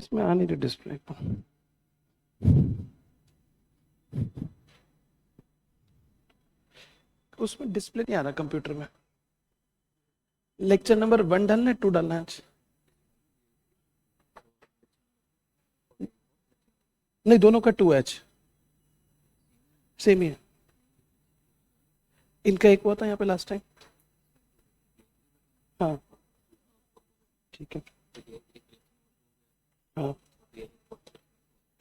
इसमें आ नहीं रही डिस्प्ले पर। उसमें डिस्प्ले नहीं आ रहा कंप्यूटर में। लेक्चर नंबर 1 डालना है 2 डालना है आज? नहीं, दोनों का 2 है आज। सेम ही है। इनका एक हुआ था यहाँ पे लास्ट टाइम। हाँ ठीक है। हाँ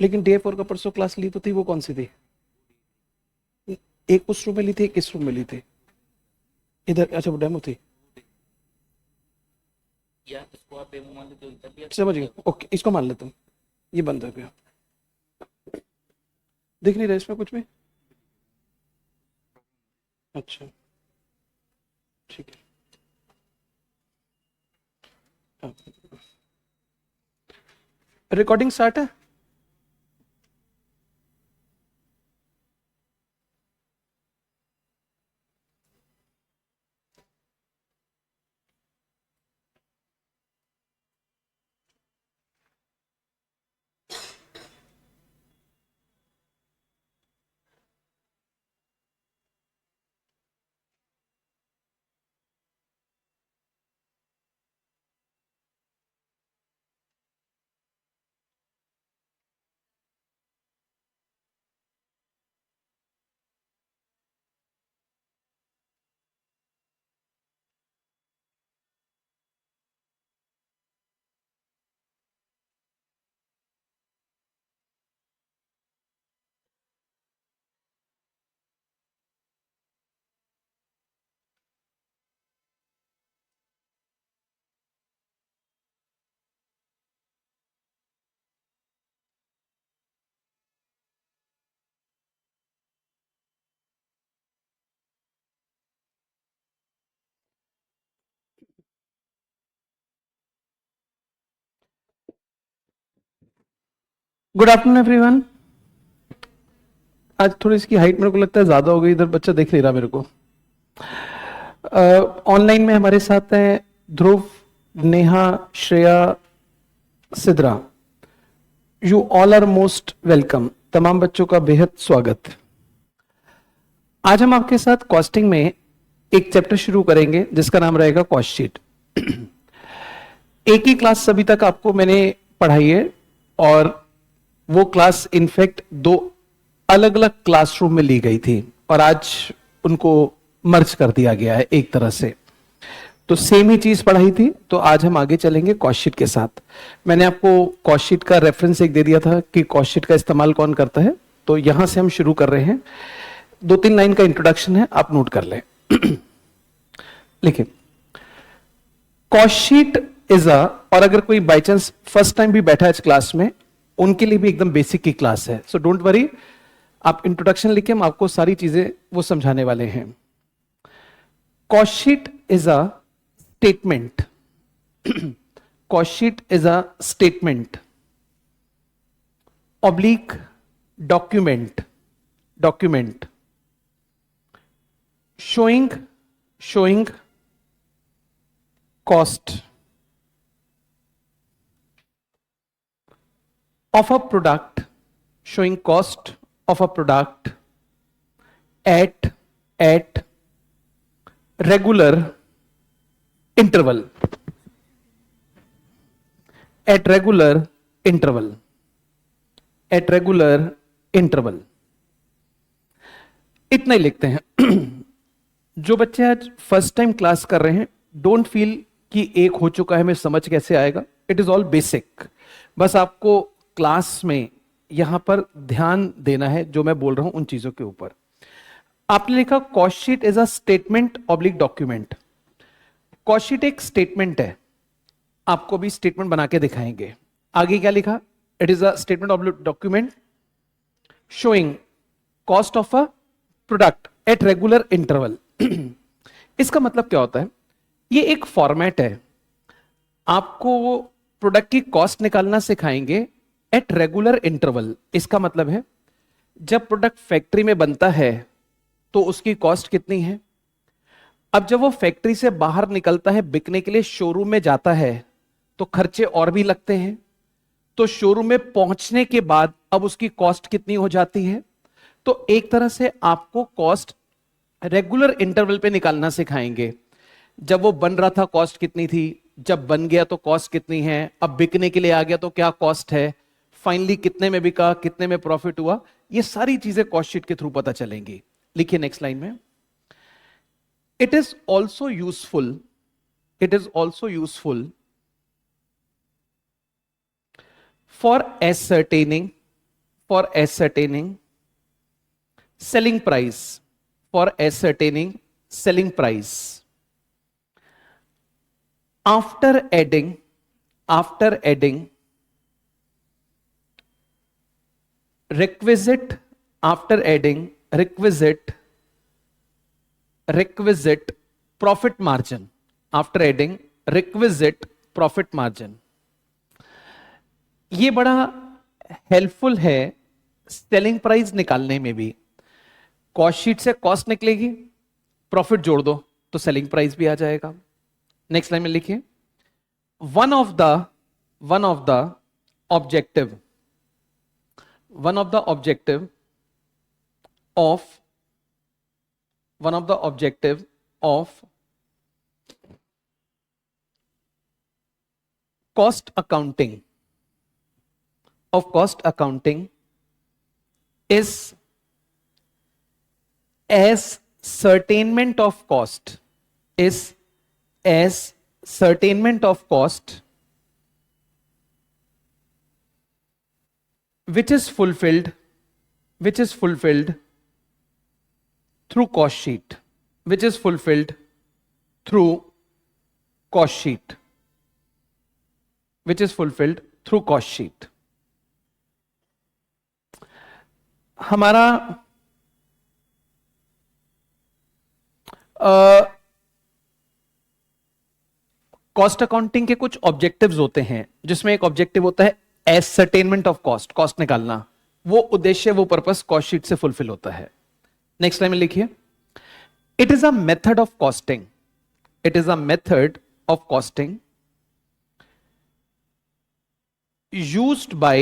लेकिन डे 4 का परसों क्लास ली तो थी, वो कौन सी थी? एक उस रूम में ली थी, एक इस रूम में ली थी। इधर अच्छा वो डेमो थी। या इसको आप डेमो मान लेते हो इधर भी समझ गया, ओके इसको मान लेता हूँ। ये बंद हो गया, दिख नहीं रहा इसमें कुछ भी। अच्छा ठीक है। रिकॉर्डिंग स्टार्ट है। Good afternoon everyone. आज थोड़ी इसकी हाइट मेरे को लगता है ज्यादा हो गई, इधर बच्चा देख नहीं रहा मेरे को। ऑनलाइन में हमारे साथ हैं Dhruv, Neha, Shreya, Sidra. You all are most welcome. तमाम बच्चों का बेहद स्वागत। आज हम आपके साथ कॉस्टिंग में एक चैप्टर शुरू करेंगे जिसका नाम रहेगा कॉस्ट शीट। एक ही क्लास अभी तक आपको मैंने पढ़ाई है और वो क्लास इनफैक्ट 2 अलग अलग क्लासरूम में ली गई थी और आज उनको मर्ज कर दिया गया है एक तरह से। तो सेम ही चीज पढ़ाई थी, तो आज हम आगे चलेंगे कॉस्ट शीट के साथ। मैंने आपको कॉस्ट शीट का रेफरेंस एक दे दिया था कि कॉस्ट शीट का इस्तेमाल कौन करता है, तो यहां से हम शुरू कर रहे हैं। 2-3 लाइन का इंट्रोडक्शन है, आप नोट कर लें। लिखिए कॉस्ट शीट इज अ, और अगर कोई बाई चांस फर्स्ट टाइम भी बैठा है इस क्लास में, उनके लिए भी एकदम बेसिक की क्लास है, सो डोंट वरी। आप इंट्रोडक्शन लिखे, हम आपको सारी चीजें वो समझाने वाले हैं। Cost sheet is a statement. Cost sheet is a statement oblique document showing cost of a product, showing cost of a product at regular interval, at regular interval। इतना ही लिखते हैं। जो बच्चे आज फर्स्ट टाइम क्लास कर रहे हैं, don't feel कि एक हो चुका है मैं समझ कैसे आएगा। It is all basic. बस आपको क्लास में यहां पर ध्यान देना है जो मैं बोल रहा हूं उन चीजों के ऊपर। आपने लिखा cost sheet is a statement oblique document. Cost sheet एक स्टेटमेंट है, आपको भी स्टेटमेंट बना के दिखाएंगे। आगे क्या लिखा? It is a statement oblique document showing cost of a product at regular interval. इसका मतलब क्या होता है? ये एक फॉर्मेट है, आपको प्रोडक्ट की कॉस्ट निकालना सिखाएंगे एट रेगुलर इंटरवल। इसका मतलब है जब प्रोडक्ट फैक्ट्री में बनता है तो उसकी कॉस्ट कितनी है, अब जब वो फैक्ट्री से बाहर निकलता है बिकने के लिए शोरूम में जाता है तो खर्चे और भी लगते हैं, तो शोरूम में पहुंचने के बाद अब उसकी कॉस्ट कितनी हो जाती है। तो एक तरह से आपको कॉस्ट रेगुलर इंटरवल पे निकालना सिखाएंगे। जब वो बन रहा था कॉस्ट कितनी थी, जब बन गया तो कॉस्ट कितनी है, अब बिकने के लिए आ गया तो क्या कॉस्ट है, फाइनली कितने में बिका, कितने में प्रॉफिट हुआ, ये सारी चीजें कॉस्ट शीट के थ्रू पता चलेंगी। लिखिए नेक्स्ट लाइन में, it is also useful, it is also useful for ascertaining selling price, for ascertaining selling price after adding requisite profit margin, after adding requisite profit margin। ये बड़ा helpful है selling price निकालने में भी। Cost sheet से cost निकलेगी, profit जोड़ दो तो सेलिंग प्राइस भी आ जाएगा। नेक्स्ट लाइन में लिखिए, one of the objective of cost accounting is ascertainment of cost, which is fulfilled through cost sheet, हमारा कॉस्ट अकाउंटिंग के कुछ ऑब्जेक्टिव्स होते हैं, जिसमें एक ऑब्जेक्टिव होता है एसर्टेनमेंट ऑफ कॉस्ट निकालना। वो उद्देश्य, वो पर्पस कॉस्ट शीट से फुलफिल होता है। नेक्स्ट लाइन में लिखिए, it is a method of costing, used by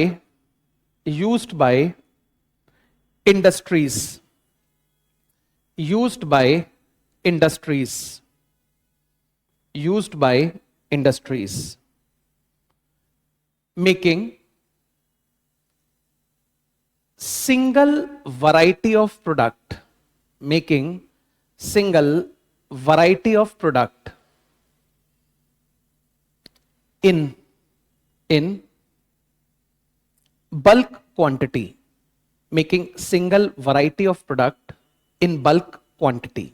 industries making single variety of product, in bulk quantity, making single variety of product in bulk quantity,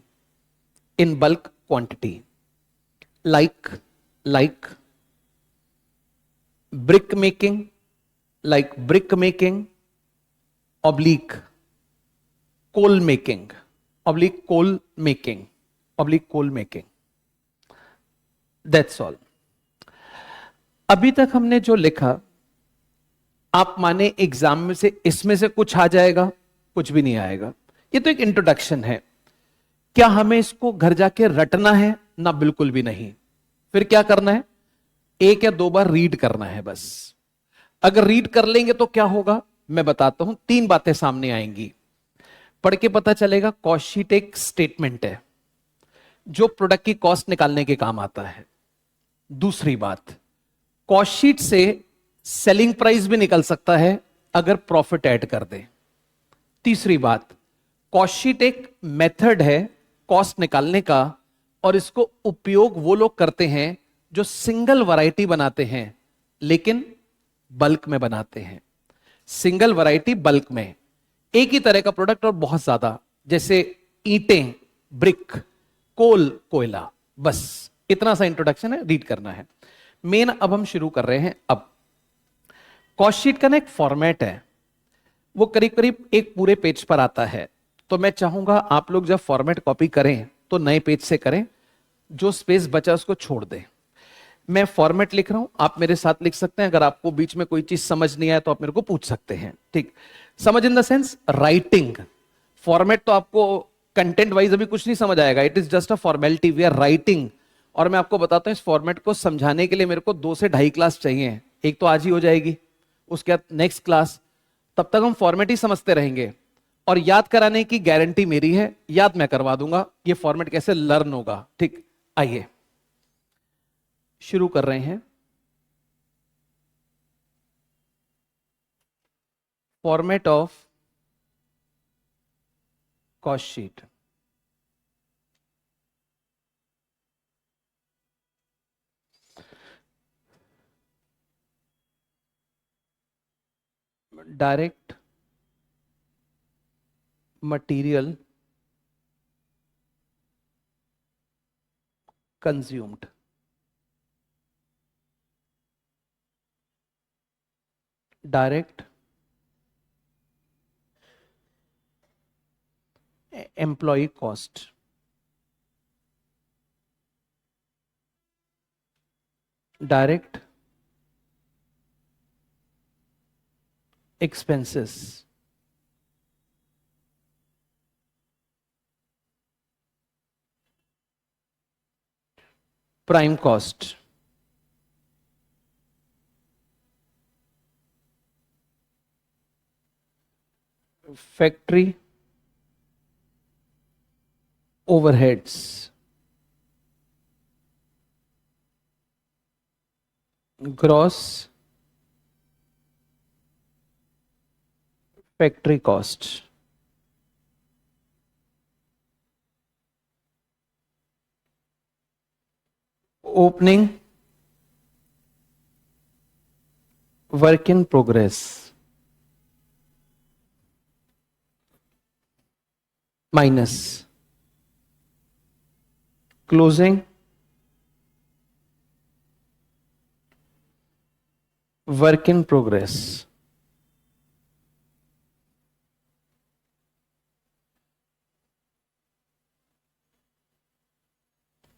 like brick making, oblique coal making, that's all। अभी तक हमने जो लिखा, आप माने exam में से इसमें से कुछ आ जाएगा, कुछ भी नहीं आएगा। ये तो एक इंट्रोडक्शन है। क्या हमें इसको घर जाके रटना है? ना, बिल्कुल भी नहीं। फिर क्या करना है? एक या दो बार रीड करना है बस। अगर रीड कर लेंगे तो क्या होगा, मैं बताता हूं। 3 बातें सामने आएंगी, पढ़ के पता चलेगा। कॉस्ट शीट एक स्टेटमेंट है जो प्रोडक्ट की कॉस्ट निकालने के काम आता है। दूसरी बात, कॉस्ट शीट से सेलिंग प्राइस भी निकल सकता है अगर प्रॉफिट ऐड कर दे। तीसरी बात, कॉस्ट शीट एक मेथड है कॉस्ट निकालने का, और इसको उपयोग वो लोग करते हैं जो सिंगल वैरायटी बनाते हैं लेकिन बल्क में बनाते हैं। सिंगल वैरायटी बल्क में, एक ही तरह का प्रोडक्ट और बहुत ज्यादा, जैसे ईंटें, ब्रिक, कोयला। बस इतना सा इंट्रोडक्शन है, रीड करना है। मेन अब हम शुरू कर रहे हैं। अब कॉस्ट शीट का ना एक फॉर्मेट है, वो करीब करीब एक पूरे पेज पर आता है। तो मैं चाहूंगा आप लोग जब फॉर्मेट कॉपी करें तो नए पेज से करें, जो स्पेस बचा उसको छोड़ दें। मैं फॉर्मेट लिख रहा हूं, आप मेरे साथ लिख सकते हैं। अगर आपको बीच में कोई चीज समझ नहीं आए तो आप मेरे को पूछ सकते हैं, ठीक। समझ in the sense writing. Format तो आपको कंटेंट वाइज अभी कुछ नहीं समझ आएगा, it is just a formality, we are writing. और मैं आपको बताता हूं, इस फॉर्मेट को समझाने के लिए मेरे को 2 से 2.5 क्लास चाहिए। एक तो आज ही हो जाएगी, उसके बाद नेक्स्ट क्लास, तब तक हम फॉर्मेट ही समझते रहेंगे और याद कराने की गारंटी मेरी है, याद मैं करवा दूंगा ये फॉर्मेट कैसे लर्न होगा। ठीक, आइए शुरू कर रहे हैं। Format of cost sheet. Direct material consumed, direct employ cost, direct expenses, prime cost, factory overheads, gross factory cost, opening work in progress minus closing work in progress,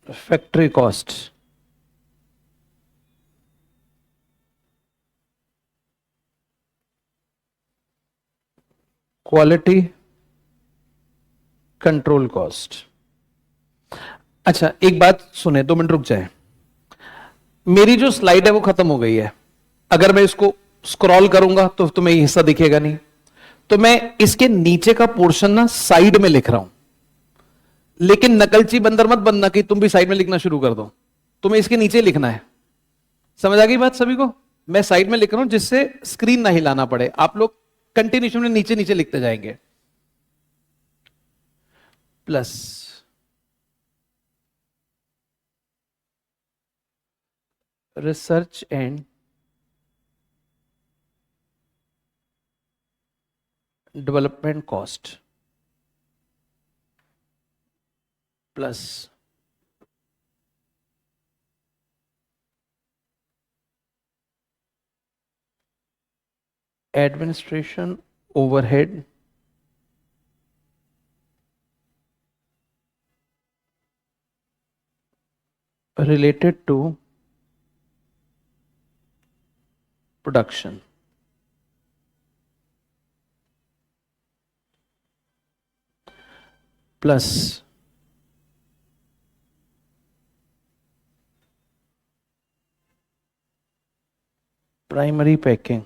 factory cost, quality control cost. अच्छा एक बात सुने, 2 minute रुक जाए। मेरी जो slide है वो खत्म हो गई है, अगर मैं इसको स्क्रॉल करूंगा तो तुम्हें ये हिस्सा दिखेगा नहीं, तो मैं इसके नीचे का पोर्शन ना साइड में लिख रहा हूं। लेकिन नकलची बंदर मत बनना कि तुम भी साइड में लिखना शुरू कर दो, तुम्हें इसके नीचे लिखना है। समझ आ गई बात सभी को? मैं साइड में लिख रहा हूं जिससे स्क्रीन ना हिलाना पड़े, आप लोग कंटिन्यूशन में नीचे नीचे लिखते जाएंगे। Plus research and development cost plus administration overhead related to production plus primary packing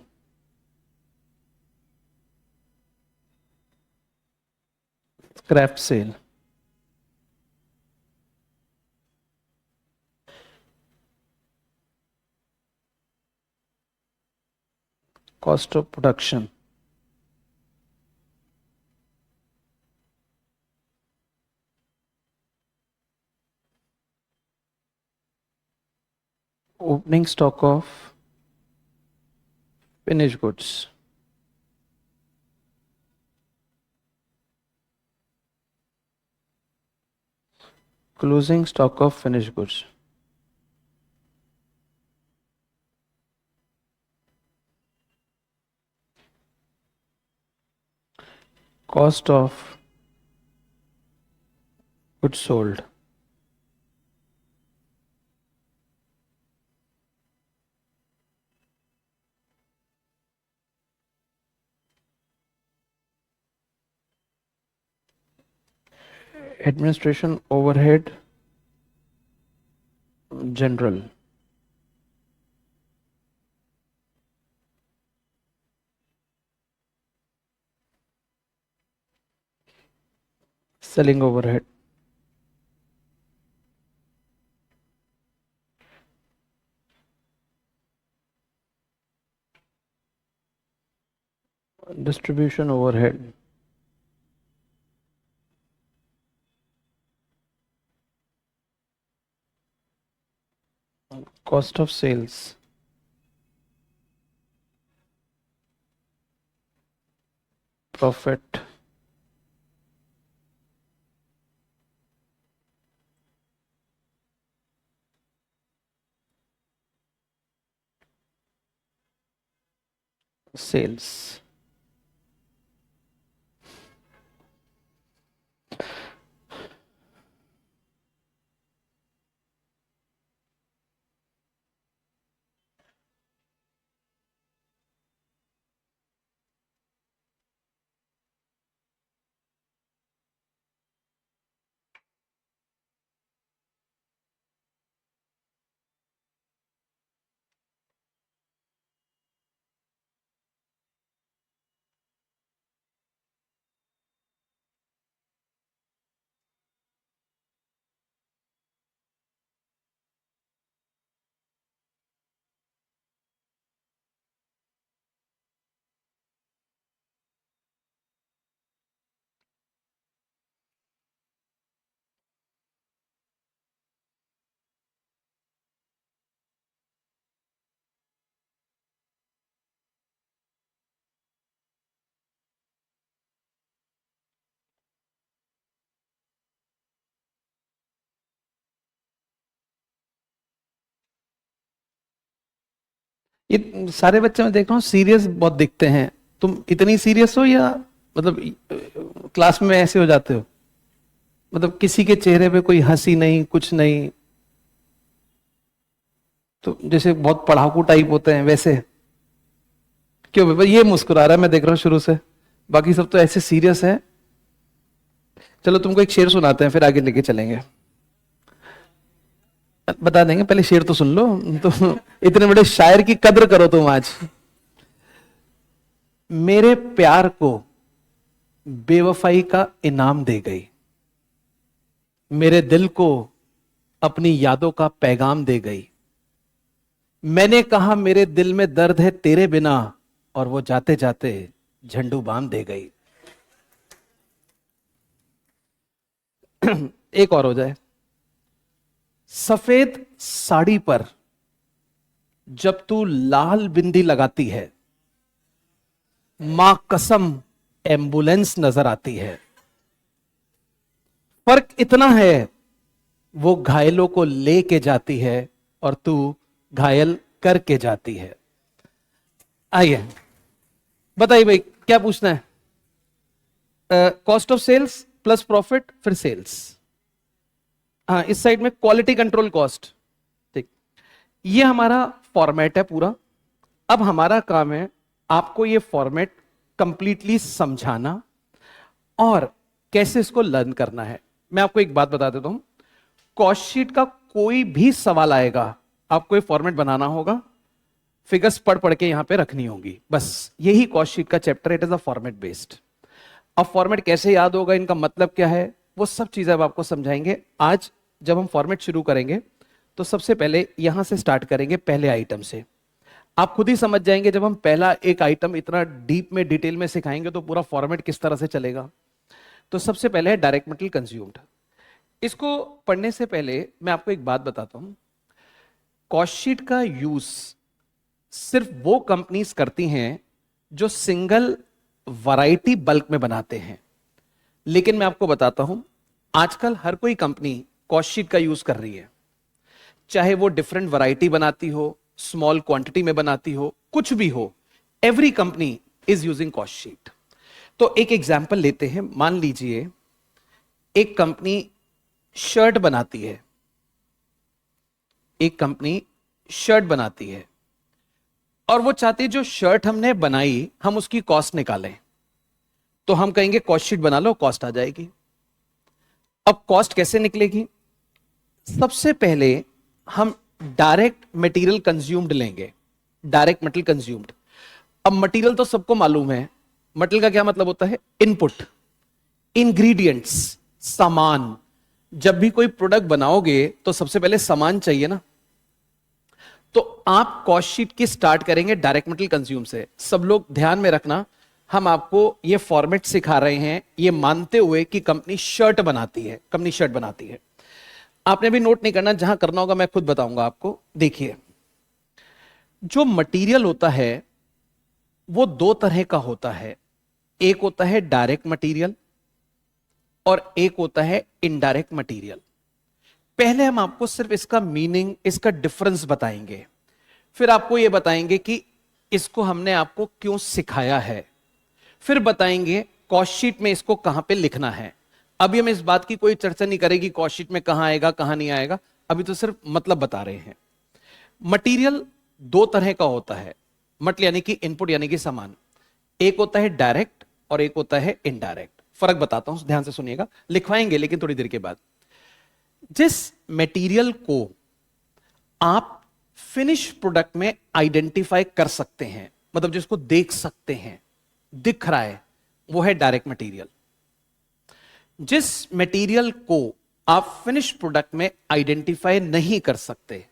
scrap sale cost of production opening stock of finished goods closing stock of finished goods cost of goods sold administration overhead general selling overhead, distribution overhead, cost of sales, profit, sales. ये सारे बच्चे मैं देख रहा हूँ serious बहुत दिखते हैं। तुम इतनी सीरियस हो या मतलब क्लास में ऐसे हो जाते हो? मतलब किसी के चेहरे पे कोई हंसी नहीं, कुछ नहीं, तो जैसे बहुत पढ़ाकू टाइप होते हैं वैसे? क्यों बाबा ये मुस्कुरा रहा है, मैं देख रहा हूँ शुरू से, बाकी सब तो ऐसे सीरियस है। चलो तुमको एक शेर सुनाते हैं फिर आगे लेके चलेंगे। बता देंगे, पहले शेर तो सुन लो। तो इतने बड़े शायर की कद्र करो तुम आज। मेरे प्यार को बेवफाई का इनाम दे गई, मेरे दिल को अपनी यादों का पैगाम दे गई। मैंने कहा मेरे दिल में दर्द है तेरे बिना, और वो जाते जाते झंडू बाम दे गई। एक और हो जाए। सफेद साड़ी पर जब तू लाल बिंदी लगाती है, मां कसम एम्बुलेंस नजर आती है। फर्क इतना है, वो घायलों को लेके जाती है और तू घायल करके जाती है। आइए बताइए भाई क्या पूछना है? Cost of sales plus profit फिर सेल्स। हाँ, इस साइड में क्वालिटी कंट्रोल कॉस्ट। ठीक, ये हमारा फॉर्मेट है पूरा। अब हमारा काम है आपको ये फॉर्मेट कंप्लीटली समझाना और कैसे इसको लर्न करना है। मैं आपको एक बात बता देता हूं, कॉस्ट शीट का कोई भी सवाल आएगा, आपको ये फॉर्मेट बनाना होगा, फिगर्स पढ़ पढ़ के यहां पे रखनी होगी, बस यही कॉस्ट शीट का chapter. It is a format based. अब फॉर्मेट कैसे याद होगा, इनका मतलब क्या है, वो सब चीजें अब आपको समझाएंगे। आज जब हम फॉर्मेट शुरू करेंगे तो सबसे पहले यहां से स्टार्ट करेंगे, पहले आइटम से। आप खुद ही समझ जाएंगे जब हम पहला एक आइटम इतना डीप में डिटेल में सिखाएंगे तो पूरा फॉर्मेट किस तरह से चलेगा। तो सबसे पहले है डायरेक्ट मटेरियल कंज्यूम्ड। इसको पढ़ने से पहले मैं आपको एक बात बताता हूं। कॉस्ट शीट का यूज सिर्फ वो कंपनीज करती हैं जो सिंगल वैरायटी बल्क में बनाते हैं। लेकिन मैं आपको बताता हूं, आजकल हर कोई कंपनी कॉस्ट शीट का यूज कर रही है, चाहे वो डिफरेंट वैरायटी बनाती हो, स्मॉल क्वांटिटी में बनाती हो, कुछ भी हो, every company is using cost sheet. तो एक एग्जांपल लेते हैं। मान लीजिए एक कंपनी शर्ट बनाती है, एक कंपनी शर्ट बनाती है और वो चाहती है जो शर्ट हमने बनाई हम उसकी कॉस्ट निकालें। तो हम कहेंगे कॉस्ट शीट बना लो, कॉस्ट आ जाएगी। अब कॉस्ट कैसे निकलेगी? सबसे पहले हम डायरेक्ट मटेरियल कंज्यूम्ड लेंगे। Direct material consumed. अब मटेरियल तो सबको मालूम है, मटेरियल का क्या मतलब होता है? Input, ingredients. सामान। जब भी कोई प्रोडक्ट बनाओगे तो सबसे पहले सामान चाहिए ना, तो आप कॉस्ट शीट की स्टार्ट करेंगे डायरेक्ट मटेरियल कंज्यूम से। सब लोग ध्यान में रखना, हम आपको ये फॉर्मेट सिखा रहे हैं ये मानते हुए कि कंपनी शर्ट बनाती है, कंपनी शर्ट बनाती है। आपने भी नोट नहीं करना, जहां करना होगा मैं खुद बताऊंगा आपको। देखिए, जो मटेरियल होता है वो दो तरह का होता है। एक होता है डायरेक्ट मटेरियल और एक होता है इनडायरेक्ट मटेरियल। पहले हम आपको सिर्फ इसका मीनिंग, इसका डिफरेंस बताएंगे, फिर आपको यह बताएंगे कि इसको हमने आपको क्यों सिखाया है, फिर बताएंगे कॉस्ट शीट में इसको कहां पे लिखना है। अभी हम इस बात की कोई चर्चा नहीं करेंगे कॉस्ट शीट में कहां आएगा कहां नहीं आएगा, अभी तो सिर्फ मतलब बता रहे हैं। मटेरियल दो तरह का होता है, मटेरियल यानी कि इनपुट यानी कि सामान। एक होता है डायरेक्ट और एक होता है इनडायरेक्ट। फर्क बताता हूं, ध्यान से सुनिएगा, लिखवाएंगे लेकिन थोड़ी देर के बाद। जिस मटेरियल को आप फिनिश प्रोडक्ट में आइडेंटिफाई कर सकते हैं, मतलब जिसको देख सकते हैं, दिख रहा है, वो है डायरेक्ट मटेरियल। जिस मटेरियल को आप फिनिश प्रोडक्ट में आइडेंटिफाई नहीं कर सकते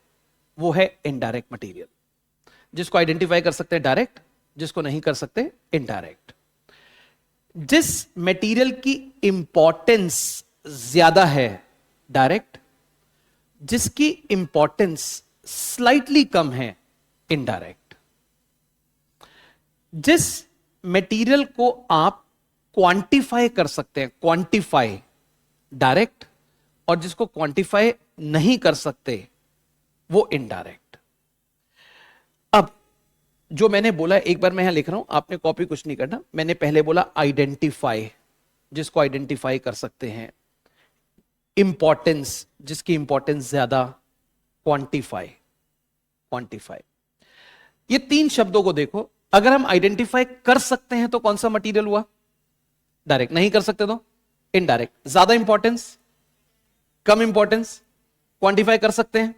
वो है इनडायरेक्ट मटेरियल। जिसको आइडेंटिफाई कर सकते हैं डायरेक्ट, जिसको नहीं कर सकते इनडायरेक्ट। जिस मटेरियल की इंपॉर्टेंस ज्यादा है डायरेक्ट, जिसकी इंपॉर्टेंस स्लाइटली कम है इनडायरेक्ट। जिस मटेरियल को आप क्वांटिफाई कर सकते हैं, क्वांटिफाई, डायरेक्ट, और जिसको क्वांटिफाई नहीं कर सकते वो इनडायरेक्ट। अब जो मैंने बोला, एक बार मैं यहां लिख रहा हूं, आपने कॉपी कुछ नहीं करना। मैंने पहले बोला आइडेंटिफाई, जिसको आइडेंटिफाई कर सकते हैं, इंपॉर्टेंस, जिसकी इंपॉर्टेंस ज्यादा, क्वांटिफाई, क्वांटिफाई। ये तीन शब्दों को देखो, अगर हम आइडेंटिफाई कर सकते हैं तो कौन सा मटेरियल हुआ? डायरेक्ट। नहीं कर सकते तो इनडायरेक्ट। ज्यादा इंपॉर्टेंस, कम इंपॉर्टेंस, क्वांटिफाई कर सकते हैं,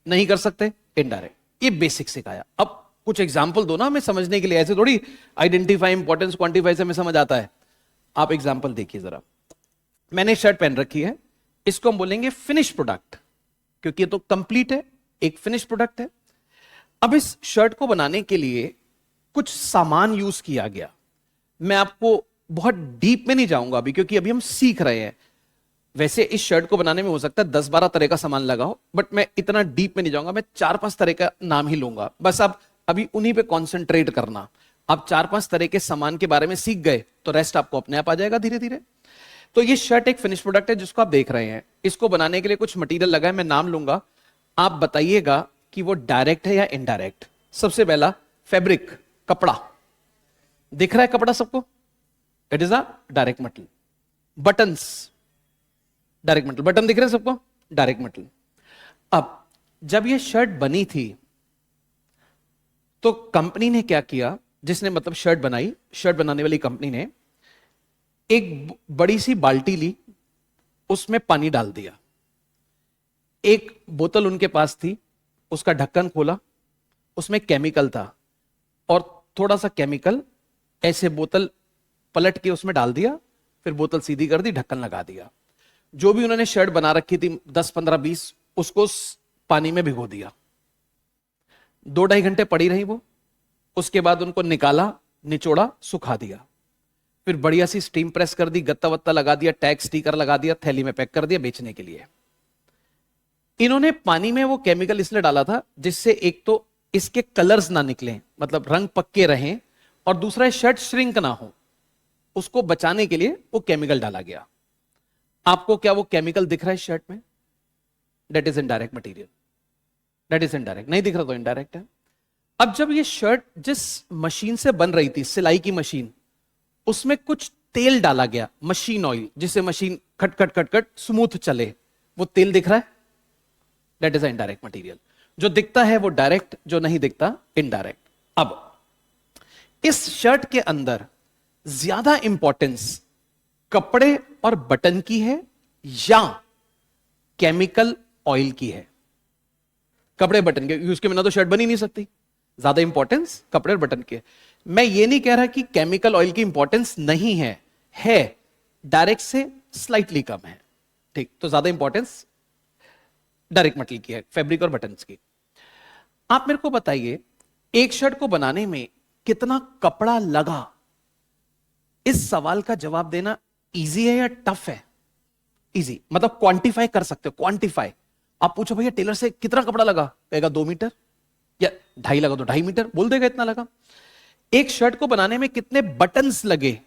नहीं कर सकते इनडायरेक्ट। ये बेसिक सिखाया। अब कुछ एग्जांपल दो ना हमें समझने के लिए, ऐसे थोड़ी आइडेंटिफाई, इंपॉर्टेंस, क्वांटिफाई से हमें समझ आता है। आप एग्जांपल देखिए जरा। मैंने शर्ट पहन रखी है, इसको हम बोलेंगे फिनिश प्रोडक्ट, क्योंकि ये तो कंप्लीट है, एक फिनिश प्रोडक्ट है। अब इस शर्ट को बनाने के लिए कुछ सामान यूज किया गया। मैं आपको बहुत डीप में नहीं जाऊंगा अभी, क्योंकि अभी हम सीख रहे हैं। वैसे इस शर्ट को बनाने में हो सकता है 10-12 तरह का सामान लगा हो, बट मैं इतना डीप में नहीं जाऊंगा। मैं 4-5 तरह का नाम ही लूंगा, बस आप अभी उन्हीं पे कॉन्सेंट्रेट करना। आप 4-5 तरह के सामान के बारे में सीख गए तो रेस्ट आपको अपने आप आ जाएगा धीरे धीरे। तो ये शर्ट एक फिनिश प्रोडक्ट है जिसको आप देख रहे हैं। इसको बनाने के लिए कुछ मटेरियल लगा है, मैं नाम लूंगा, आप बताइएगा कि वो डायरेक्ट है या इनडायरेक्ट। सबसे पहला फैब्रिक, कपड़ा दिख रहा है, कपड़ा सबको, it is a direct material. Buttons, direct material, button दिख रहे हैं सबको, डायरेक्ट मटेरियल। अब जब ये शर्ट बनी थी तो कंपनी ने क्या किया, जिसने मतलब शर्ट बनाई, शर्ट बनाने वाली कंपनी ने एक बड़ी सी बाल्टी ली, उसमें पानी डाल दिया। एक बोतल उनके पास थी, उसका ढक्कन खोला, उसमें केमिकल था, और थोड़ा सा केमिकल ऐसे बोतल पलट के उसमें डाल दिया, फिर बोतल सीधी कर दी, ढक्कन लगा दिया। जो भी उन्होंने शर्ट बना रखी थी 10, 15, 20, उसको पानी में भिगो दिया। 2-2.5 घंटे पड़ी रही वो। उसके बाद उनको निकाला, निचोड़ा, सुखा दिया, फिर बढ़िया सी स्टीम प्रेस कर दी, गत्ता वत्ता लगा दिया, टैग स्टिकर लगा दिया, थैली में पैक कर दिया बेचने के लिए। इन्होंने पानी में वो केमिकल इसलिए डाला था जिससे एक तो इसके कलर्स ना निकले, मतलब रंग पक्के रहें, और दूसरा शर्ट श्रिंक ना हो, उसको बचाने के लिए वो केमिकल डाला गया। आपको क्या वो केमिकल दिख रहा है शर्ट में? That is indirect material, that is indirect. नहीं दिख रहा तो इनडायरेक्ट है। अब जब ये शर्ट जिस मशीन से बन रही थी, सिलाई की मशीन, उसमें कुछ तेल डाला गया, मशीन ऑयल, जिससे मशीन खट खट खट खट स्मूथ चले, वो तेल दिख रहा है, दैट इज इनडायरेक्ट मटेरियल। जो दिखता है वो डायरेक्ट, जो नहीं दिखता इनडायरेक्ट। अब इस शर्ट के अंदर ज्यादा इंपॉर्टेंस कपड़े और बटन की है या केमिकल ऑयल की है? कपड़े बटन के, उसके बिना तो शर्ट बन ही नहीं सकती। ज्यादा इंपॉर्टेंस कपड़े और बटन की है। मैं ये नहीं कह रहा कि केमिकल ऑयल की इंपॉर्टेंस नहीं है, है। डायरेक्ट से स्लाइटली कम है। ठीक, तो ज्यादा इंपॉर्टेंस डायरेक्ट मटेरियल की है, फैब्रिक और बटन्स की। आप मेरे को बताइए, एक शर्ट को बनाने में कितना कपड़ा लगा, इस सवाल का जवाब देना इजी है या टफ है? इजी मतलब क्वांटिफाई कर सकते हो, क्वांटिफाई। आप पूछो भैया टेलर से कितना कपड़ा लगा, कहेगा 2 मीटर, या 2.5 लगा तो 2.5 मीटर बोल देगा, इतना लगा। एक शर्ट को बनाने में कितने बटन्स लगे,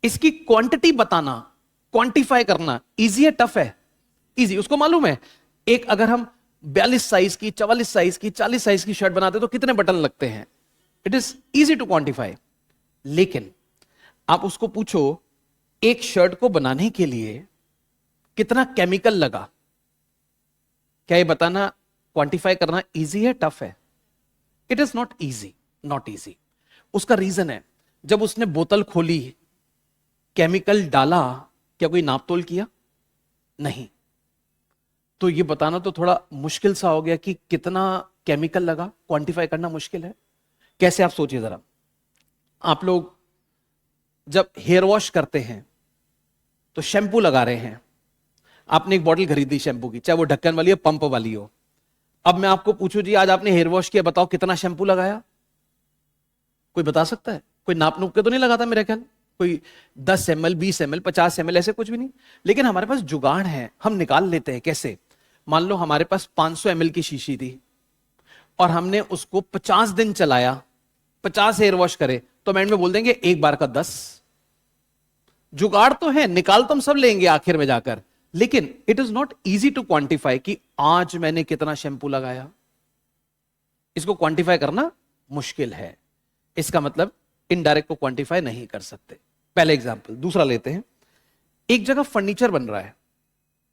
इसकी क्वांटिटी बताना, क्वांटिफाई करना इजी है टफ है? इजी। उसको मालूम है एक अगर हम 42 साइज की, 44 साइज की, 40 साइज की शर्ट बनाते तो कितने बटन लगते हैं। It is easy to quantify. लेकिन आप उसको पूछो एक शर्ट को बनाने के लिए कितना केमिकल लगा, क्या ये बताना, क्वांटिफाई करना इजी है टफ है? It is not easy, not easy. उसका रीजन है, जब उसने बोतल खोली, केमिकल डाला, क्या कोई नापतोल किया? नहीं। तो ये बताना तो थोड़ा मुश्किल सा हो गया कि कितना केमिकल लगा, क्वांटिफाई करना मुश्किल है। कैसे, आप सोचिए जरा। आप लोग जब हेयर वॉश करते हैं तो शैंपू लगा रहे हैं, आपने एक बॉटल खरीदी शैंपू की, चाहे वो ढक्कन वाली हो, पंप वाली हो। अब मैं आपको पूछूं जी आज आपने हेयर वॉश किया, बताओ कितना शैंपू लगाया? कोई बता सकता है? कोई नाप नूप के तो नहीं लगाता मेरे ख्याल, कोई 10 ml, 20 ml, 50 ml, ऐसे कुछ भी नहीं। लेकिन हमारे पास जुगाड़ है, हम निकाल लेते हैं। कैसे? मान लो हमारे पास 500 ml की शीशी थी और हमने उसको 50 दिन चलाया, 50 हेयर वॉश करे, तो एंड में बोल देंगे एक बार का 10। जुगाड़ तो है, निकाल तो हम सब लेंगे आखिर में जाकर, लेकिन it is not easy to quantify कि आज मैंने कितना शैंपू लगाया। इसको क्वांटिफाई करना मुश्किल है। इसका मतलब इनडायरेक्ट को क्वांटिफाई नहीं कर सकते। पहले एग्जांपल। दूसरा लेते हैं, एक जगह फर्नीचर बन रहा है,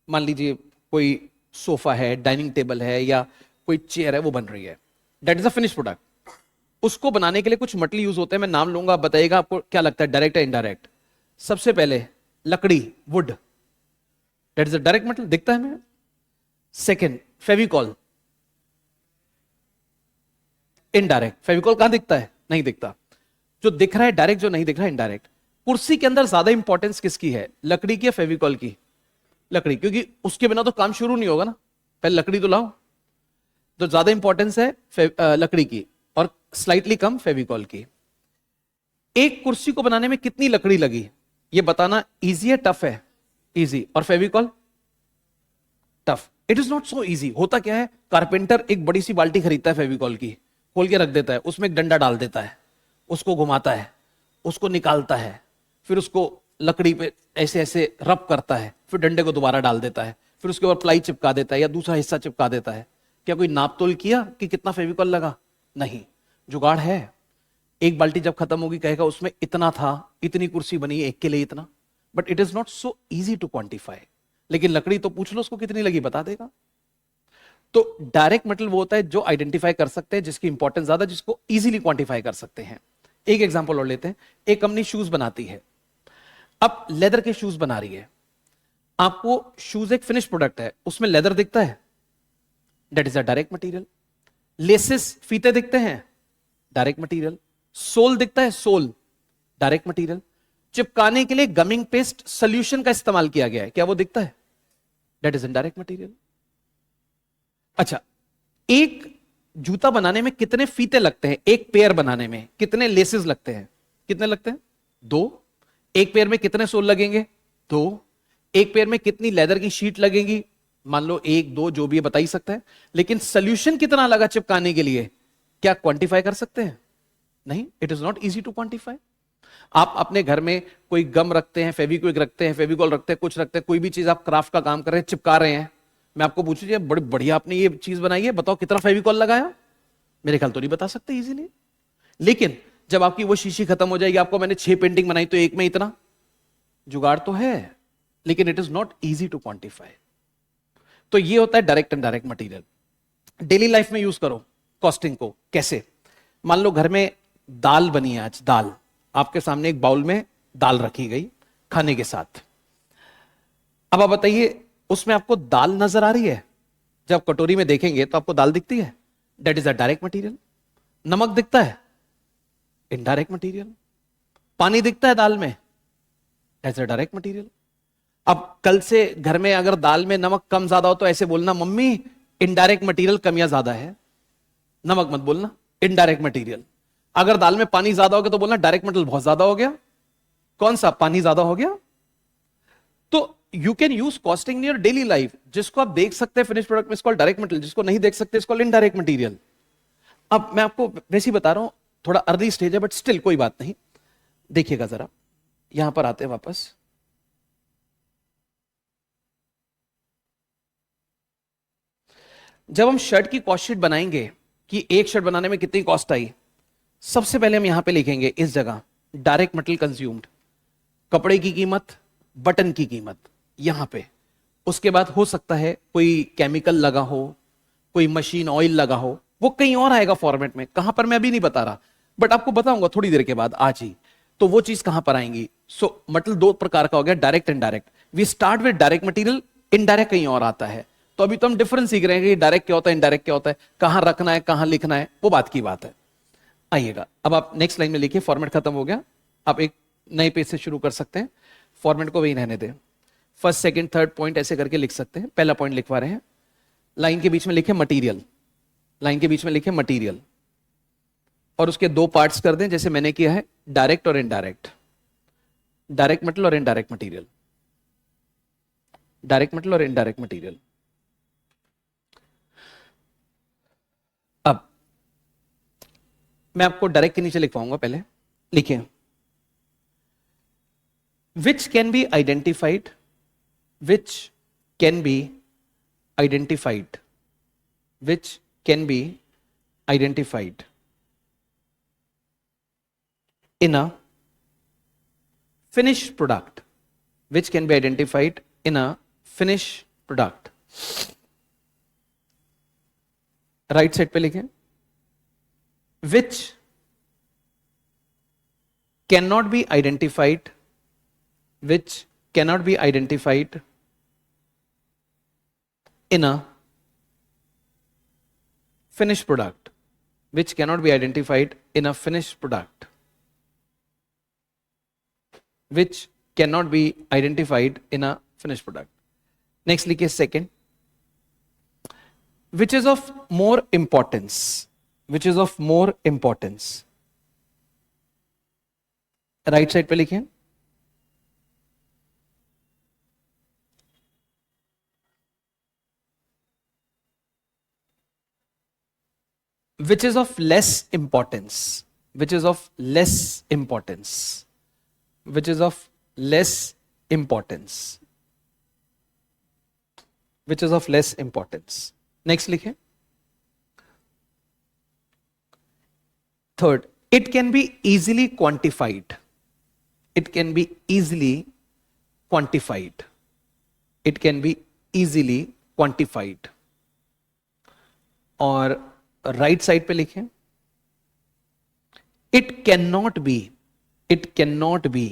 मान लीजिए कोई सोफा है, डाइनिंग टेबल है, या कोई चेयर है, वो बन रही है। That is a finish product. उसको बनाने के लिए कुछ मटेरियल यूज होते हैं, मैं नाम लूंगा, आप बताइएगा आपको क्या लगता है, डायरेक्ट या इनडायरेक्ट। सबसे पहले लकड़ी, would, that is a direct material, दिखता है हमें। Second Fevicol, indirect. फेविकॉल कहां दिखता है? नहीं दिखता। जो दिख रहा है डायरेक्ट, जो नहीं दिख रहा है इनडायरेक्ट। कुर्सी के अंदर ज्यादा इंपॉर्टेंस किसकी है, लकड़ी की या फेविकॉल की? लकड़ी, क्योंकि उसके बिना तो काम शुरू नहीं होगा ना, पहले लकड़ी तो लाओ। तो ज्यादा इंपॉर्टेंस है लकड़ी की और स्लाइटली कम फेविकॉल की। एक कुर्सी को बनाने में कितनी लकड़ी लगी, ये बताना इजी है टफ है? इजी। और Fevicol? Tough. It is not so easy. होता क्या है, कारपेंटर एक बड़ी सी बाल्टी खरीदता है फेविकॉल की, खोल के रख देता है, उसमें एक डंडा डाल देता है, उसको घुमाता है, उसको निकालता है, फिर उसको लकड़ी पे ऐसे ऐसे रब करता है, फिर डंडे को दोबारा डाल देता है, फिर उसके ऊपर प्लाई चिपका देता है या दूसरा हिस्सा चिपका देता है। क्या कोई नापतोल किया कि कितना फेविकॉल लगा? नहीं। जुगाड़ है। एक बाल्टी जब खत्म होगी कहेगा उसमें इतना था, इतनी कुर्सी बनी, एक के लिए इतना। But it is not so easy to quantify. लेकिन लकड़ी तो पूछ लो उसको कितनी लगी, बता देगा। तो डायरेक्ट मटेरियल वो होता है जो आइडेंटिफाई कर सकते हैं, जिसकी इंपॉर्टेंस ज्यादा, जिसको इजीली क्वांटिफाई कर सकते हैं। एक एग्जांपल और लेते हैं। एक कंपनी शूज बनाती है, अब लेदर के शूज बना रही है। आपको शूज एक फिनिश प्रोडक्ट है, उसमें लेदर दिखता है, that is a direct material. Laces, फीते दिखते हैं, डायरेक्ट मटेरियल। सोल दिखता है, सोल, डायरेक्ट मटेरियल। चिपकाने के लिए गमिंग पेस्ट सोल्यूशन का इस्तेमाल किया गया है, क्या वो दिखता है? That is indirect material. अच्छा, एक जूता बनाने में कितने फीते लगते हैं, एक पेयर बनाने में कितने लेसेस लगते हैं? कितने लगते हैं? 2। एक पेयर में कितने सोल लगेंगे? 2। एक पेयर में कितनी लेदर की शीट लगेंगी? मान लो 1, 2, जो भी है बता ही सकता है। लेकिन सोल्यूशन कितना लगा चिपकाने के लिए, क्या क्वांटिफाई कर सकते हैं? नहीं। It is not easy to quantify. आप अपने घर में कोई गम रखते हैं, फेविक्विक रखते हैं, फेविकॉल रखते हैं, कुछ रखते हैं, कोई भी चीज आप क्राफ्ट का काम कर रहे हैं, चिपका रहे हैं, मैं आपको पूछू जी बड़ी बढ़िया आपने ये चीज बनाई है, बताओ कितना फेविकॉल लगाया? मेरे ख्याल तो नहीं बता सकते इजीली। लेकिन जब आपकी वो शीशी खत्म हो जाएगी, आपको मैंने 6 पेंटिंग बनाई तो एक में इतना, जुगाड़ तो है, लेकिन it is not easy to quantify. तो ये होता है direct and direct material. Daily life में यूज करो कॉस्टिंग को। कैसे? मान लो घर में दाल बनी है, आज दाल आपके सामने एक बाउल में दाल रखी गई खाने के साथ। अब आप बताइए उसमें आपको दाल नजर आ रही है? जब कटोरी में देखेंगे तो आपको दाल दिखती है, that is a direct material. नमक दिखता है, इनडायरेक्ट मटेरियल। पानी दिखता है दाल में, that is a direct material. अब कल से घर में अगर दाल में नमक कम ज्यादा हो तो ऐसे बोलना, मम्मी इनडायरेक्ट मटेरियल कम या ज्यादा है, नमक मत बोलना, इनडायरेक्ट मटेरियल। अगर दाल में पानी ज्यादा हो गया तो बोलना डायरेक्ट मटेरियल बहुत ज्यादा हो गया। कौन सा पानी ज्यादा हो गया? तो you can use costing in your daily life. जिसको आप देख सकते हैं फिनिश प्रोडक्ट में, इसको डायरेक्ट मटेरियल, जिसको नहीं देख सकते इसको इनडायरेक्ट मटेरियल। अब मैं आपको वैसे ही बता रहा हूं, थोड़ा अर्ली स्टेज है बट स्टिल कोई बात नहीं। देखिएगा जरा, यहां पर आते हैं वापस। जब हम शर्ट की कॉस्ट शीट बनाएंगे कि एक शर्ट बनाने में कितनी कॉस्ट आई, सबसे पहले हम यहां पे लिखेंगे इस जगह डायरेक्ट मटेरियल कंज्यूम्ड, कपड़े की कीमत, बटन की कीमत यहां पे। उसके बाद हो सकता है कोई केमिकल लगा हो, कोई मशीन ऑयल लगा हो, वो कहीं और आएगा फॉर्मेट में, कहां पर मैं अभी नहीं बता रहा, बट आपको बताऊंगा थोड़ी देर के बाद, आज ही। तो वो चीज कहां पर आएंगी? सो मटेरियल दो प्रकार का हो गया, direct indirect. We start with direct material, indirect कहीं और आता है। तो अभी तो हम डिफरेंस सीख रहे हैं कि डायरेक्ट क्या होता है, इनडायरेक्ट क्या होता है, कहां रखना है, कहां लिखना है, वो बात की बात है। आइएगा, अब आप नेक्स्ट लाइन में लिखिए, फॉर्मेट खत्म हो गया, आप एक नए पेज से शुरू कर सकते हैं। फॉर्मेट को वही रहने दें, फर्स्ट सेकंड थर्ड पॉइंट ऐसे करके लिख सकते हैं। पहला पॉइंट लिखवा रहे हैं, लाइन के बीच में लिखे मटेरियल, लाइन के बीच में लिखे मटेरियल, और उसके दो पार्ट्स कर दें जैसे मैंने किया है, डायरेक्ट और इनडायरेक्ट। डायरेक्ट मटेरियल और इनडायरेक्ट मटेरियल, डायरेक्ट मटेरियल और इनडायरेक्ट मटेरियल। अब मैं आपको डायरेक्ट के नीचे लिखवाऊंगा, पहले लिखिए, which can be identified, which can be identified, which can be identified in a finished product, which can be identified in a finished product। Right side पे लिखें, which cannot be identified, which cannot be identified in a finished product, which cannot be identified in a finished product, which cannot be identified in a finished product। Next लिखिए second, which is of more importance, which is of more importance। Right side पे लिखिए, which is of less importance, which is of less importance, which is of less importance, which is of less importance। next लिखें, third, it can be easily quantified, it can be easily quantified, it can be easily quantified। और right side पे लिखें, it can not be, it can not be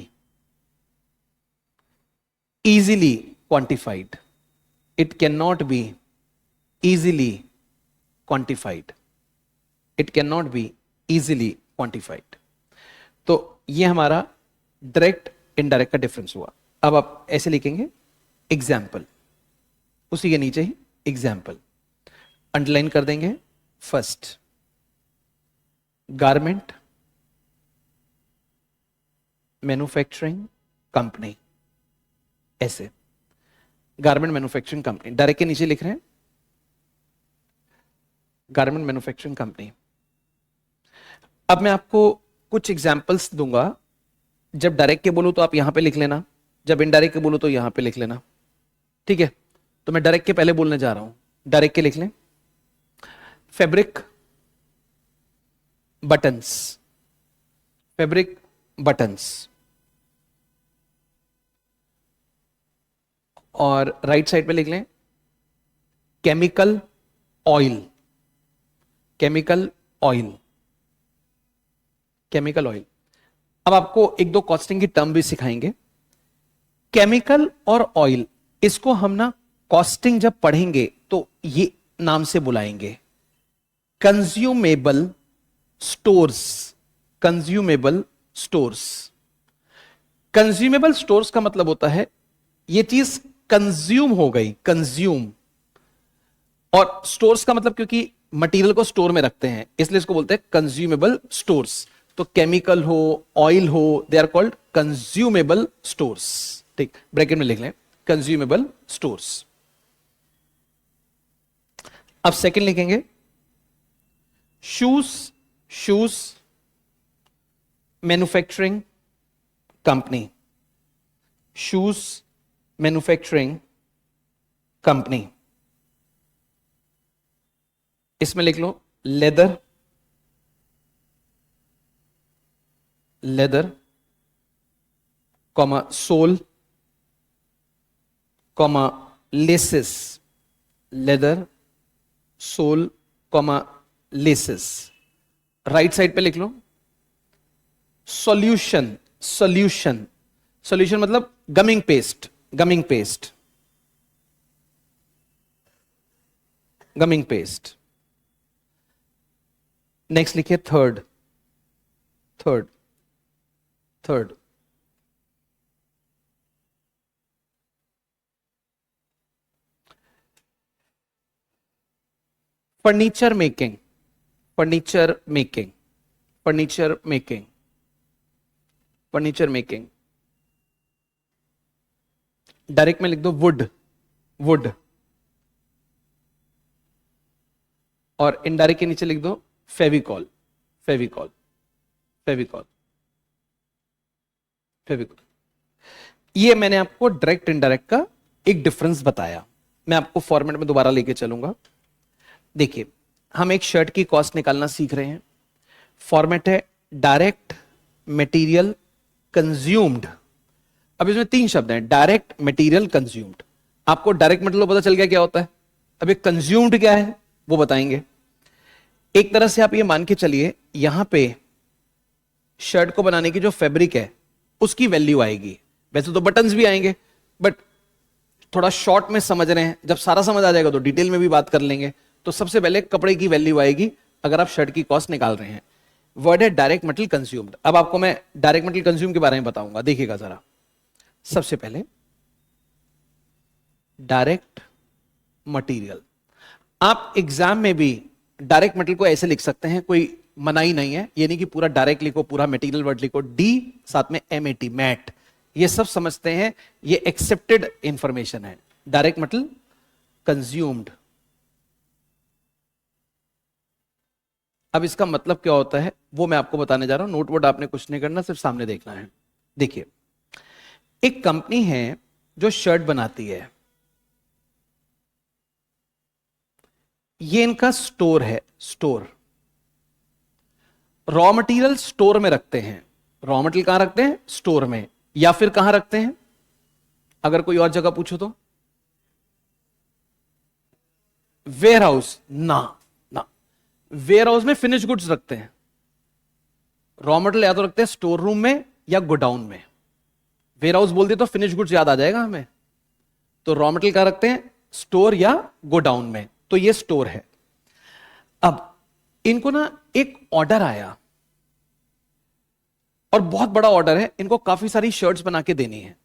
easily quantified, it cannot be easily quantified, it cannot be easily quantified। तो ये हमारा direct indirect का difference हुआ। अब आप ऐसे लिखेंगे, एग्जाम्पल, उसी के नीचे ही एग्जाम्पल अंडरलाइन कर देंगे। फर्स्ट, गारमेंट मैन्युफैक्चरिंग कंपनी, ऐसे गारमेंट मैन्युफैक्चरिंग कंपनी, डायरेक्ट के नीचे लिख रहे हैं गारमेंट मैन्युफैक्चरिंग कंपनी। अब मैं आपको कुछ एग्जांपल्स दूंगा, जब डायरेक्ट के बोलूं तो आप यहां पे लिख लेना, जब इनडायरेक्ट के बोलूं तो यहां पे लिख लेना, ठीक है? तो मैं डायरेक्ट के पहले बोलने जा रहा हूं, डायरेक्ट के लिख लें, फैब्रिक बटन्स, फैब्रिक बटन्स। और राइट साइड पे लिख लें chemical oil, chemical oil, chemical oil. अब आपको एक दो कॉस्टिंग की टर्म भी सिखाएंगे। केमिकल और ऑयल, इसको हम ना कॉस्टिंग जब पढ़ेंगे तो ये नाम से बुलाएंगे, consumable stores, consumable stores. Consumable stores का मतलब होता है ये चीज कंज्यूम हो गई, कंज्यूम। और स्टोर्स का मतलब, क्योंकि मटेरियल को स्टोर में रखते हैं इसलिए इसको बोलते हैं कंज्यूमेबल स्टोर्स। तो केमिकल हो, ऑयल हो, they are called consumable stores. ठीक, ब्रैकेट में लिख लें कंज्यूमेबल स्टोर्स। अब सेकंड लिखेंगे shoes, shoes manufacturing company, shoes manufacturing company. इसमें लिख लो leather, leather comma sole comma laces, leather sole comma laces. Right side पे लिख लो सॉल्यूशन, सॉल्यूशन, सॉल्यूशन मतलब gumming paste, gumming paste, gumming paste. Next लिखिए third, third, third furniture making, furniture making, furniture making, furniture making. Direct में लिख दो would, would, और indirect के नीचे लिख दो फेविकॉल, फेविकॉल, फेविकॉल, फेविकॉल। ये मैंने आपको डायरेक्ट इनडायरेक्ट का एक डिफरेंस बताया। मैं आपको फॉर्मेट में दोबारा लेके चलूंगा। देखिए, हम एक शर्ट की कॉस्ट निकालना सीख रहे हैं। फॉर्मेट है डायरेक्ट मटेरियल कंज्यूम्ड। अब इसमें तीन शब्द हैं, डायरेक्ट मटेरियल कंज्यूम्ड। आपको डायरेक्ट मटेरियल पता चल गया क्या होता है, अब ये कंज्यूम्ड क्या है वो बताएंगे। एक तरह से आप ये मान के चलिए, यहां पे शर्ट को बनाने की जो फैब्रिक है उसकी वैल्यू आएगी। वैसे तो बटन्स भी आएंगे, बट थोड़ा शॉर्ट में समझ रहे हैं, जब सारा समझ आ जाएगा तो डिटेल में भी बात कर लेंगे। तो सबसे पहले कपड़े की वैल्यू आएगी अगर आप शर्ट की कॉस्ट निकाल रहे हैं। वर्ड है डायरेक्ट मटेरियल कंज्यूम्ड। अब आपको मैं डायरेक्ट मटेरियल कंज्यूम के बारे में बताऊंगा, देखिएगा जरा। सबसे पहले डायरेक्ट मटेरियल, आप एग्जाम में भी डायरेक्ट मटेरियल को ऐसे लिख सकते हैं, कोई मनाही नहीं है। ये नहीं कि पूरा डायरेक्ट लिखो, पूरा मटेरियल वर्ड लिखो, डी साथ में एमएटी, मैट, ये सब समझते हैं, ये एक्सेप्टेड इंफॉर्मेशन है। Direct material consumed. अब इसका मतलब क्या होता है वो मैं आपको बताने जा रहा हूं। नोट वोट आपने कुछ नहीं करना, सिर्फ सामने देखना है। देखिए, एक कंपनी है जो शर्ट बनाती है, ये इनका स्टोर है, स्टोर। रॉ मटेरियल स्टोर में रखते हैं। रॉ मटेरियल कहां रखते हैं? स्टोर में। या फिर कहां रखते हैं अगर कोई और जगह पूछो तो? वेयर हाउस ना, ना, वेयर हाउस में फिनिश गुड्स रखते हैं। रॉ मटेरियल या तो रखते हैं स्टोर रूम में या गोडाउन में। वेयर हाउस बोल दिया तो फिनिश गुड्स याद आ जाएगा हमें, तो रॉ मटेरियल कहां रखते हैं? स्टोर या गोडाउन में। तो ये स्टोर है। अब इनको ना एक ऑर्डर आया, और बहुत बड़ा ऑर्डर है, इनको काफी सारी शर्ट्स बना के देनी है।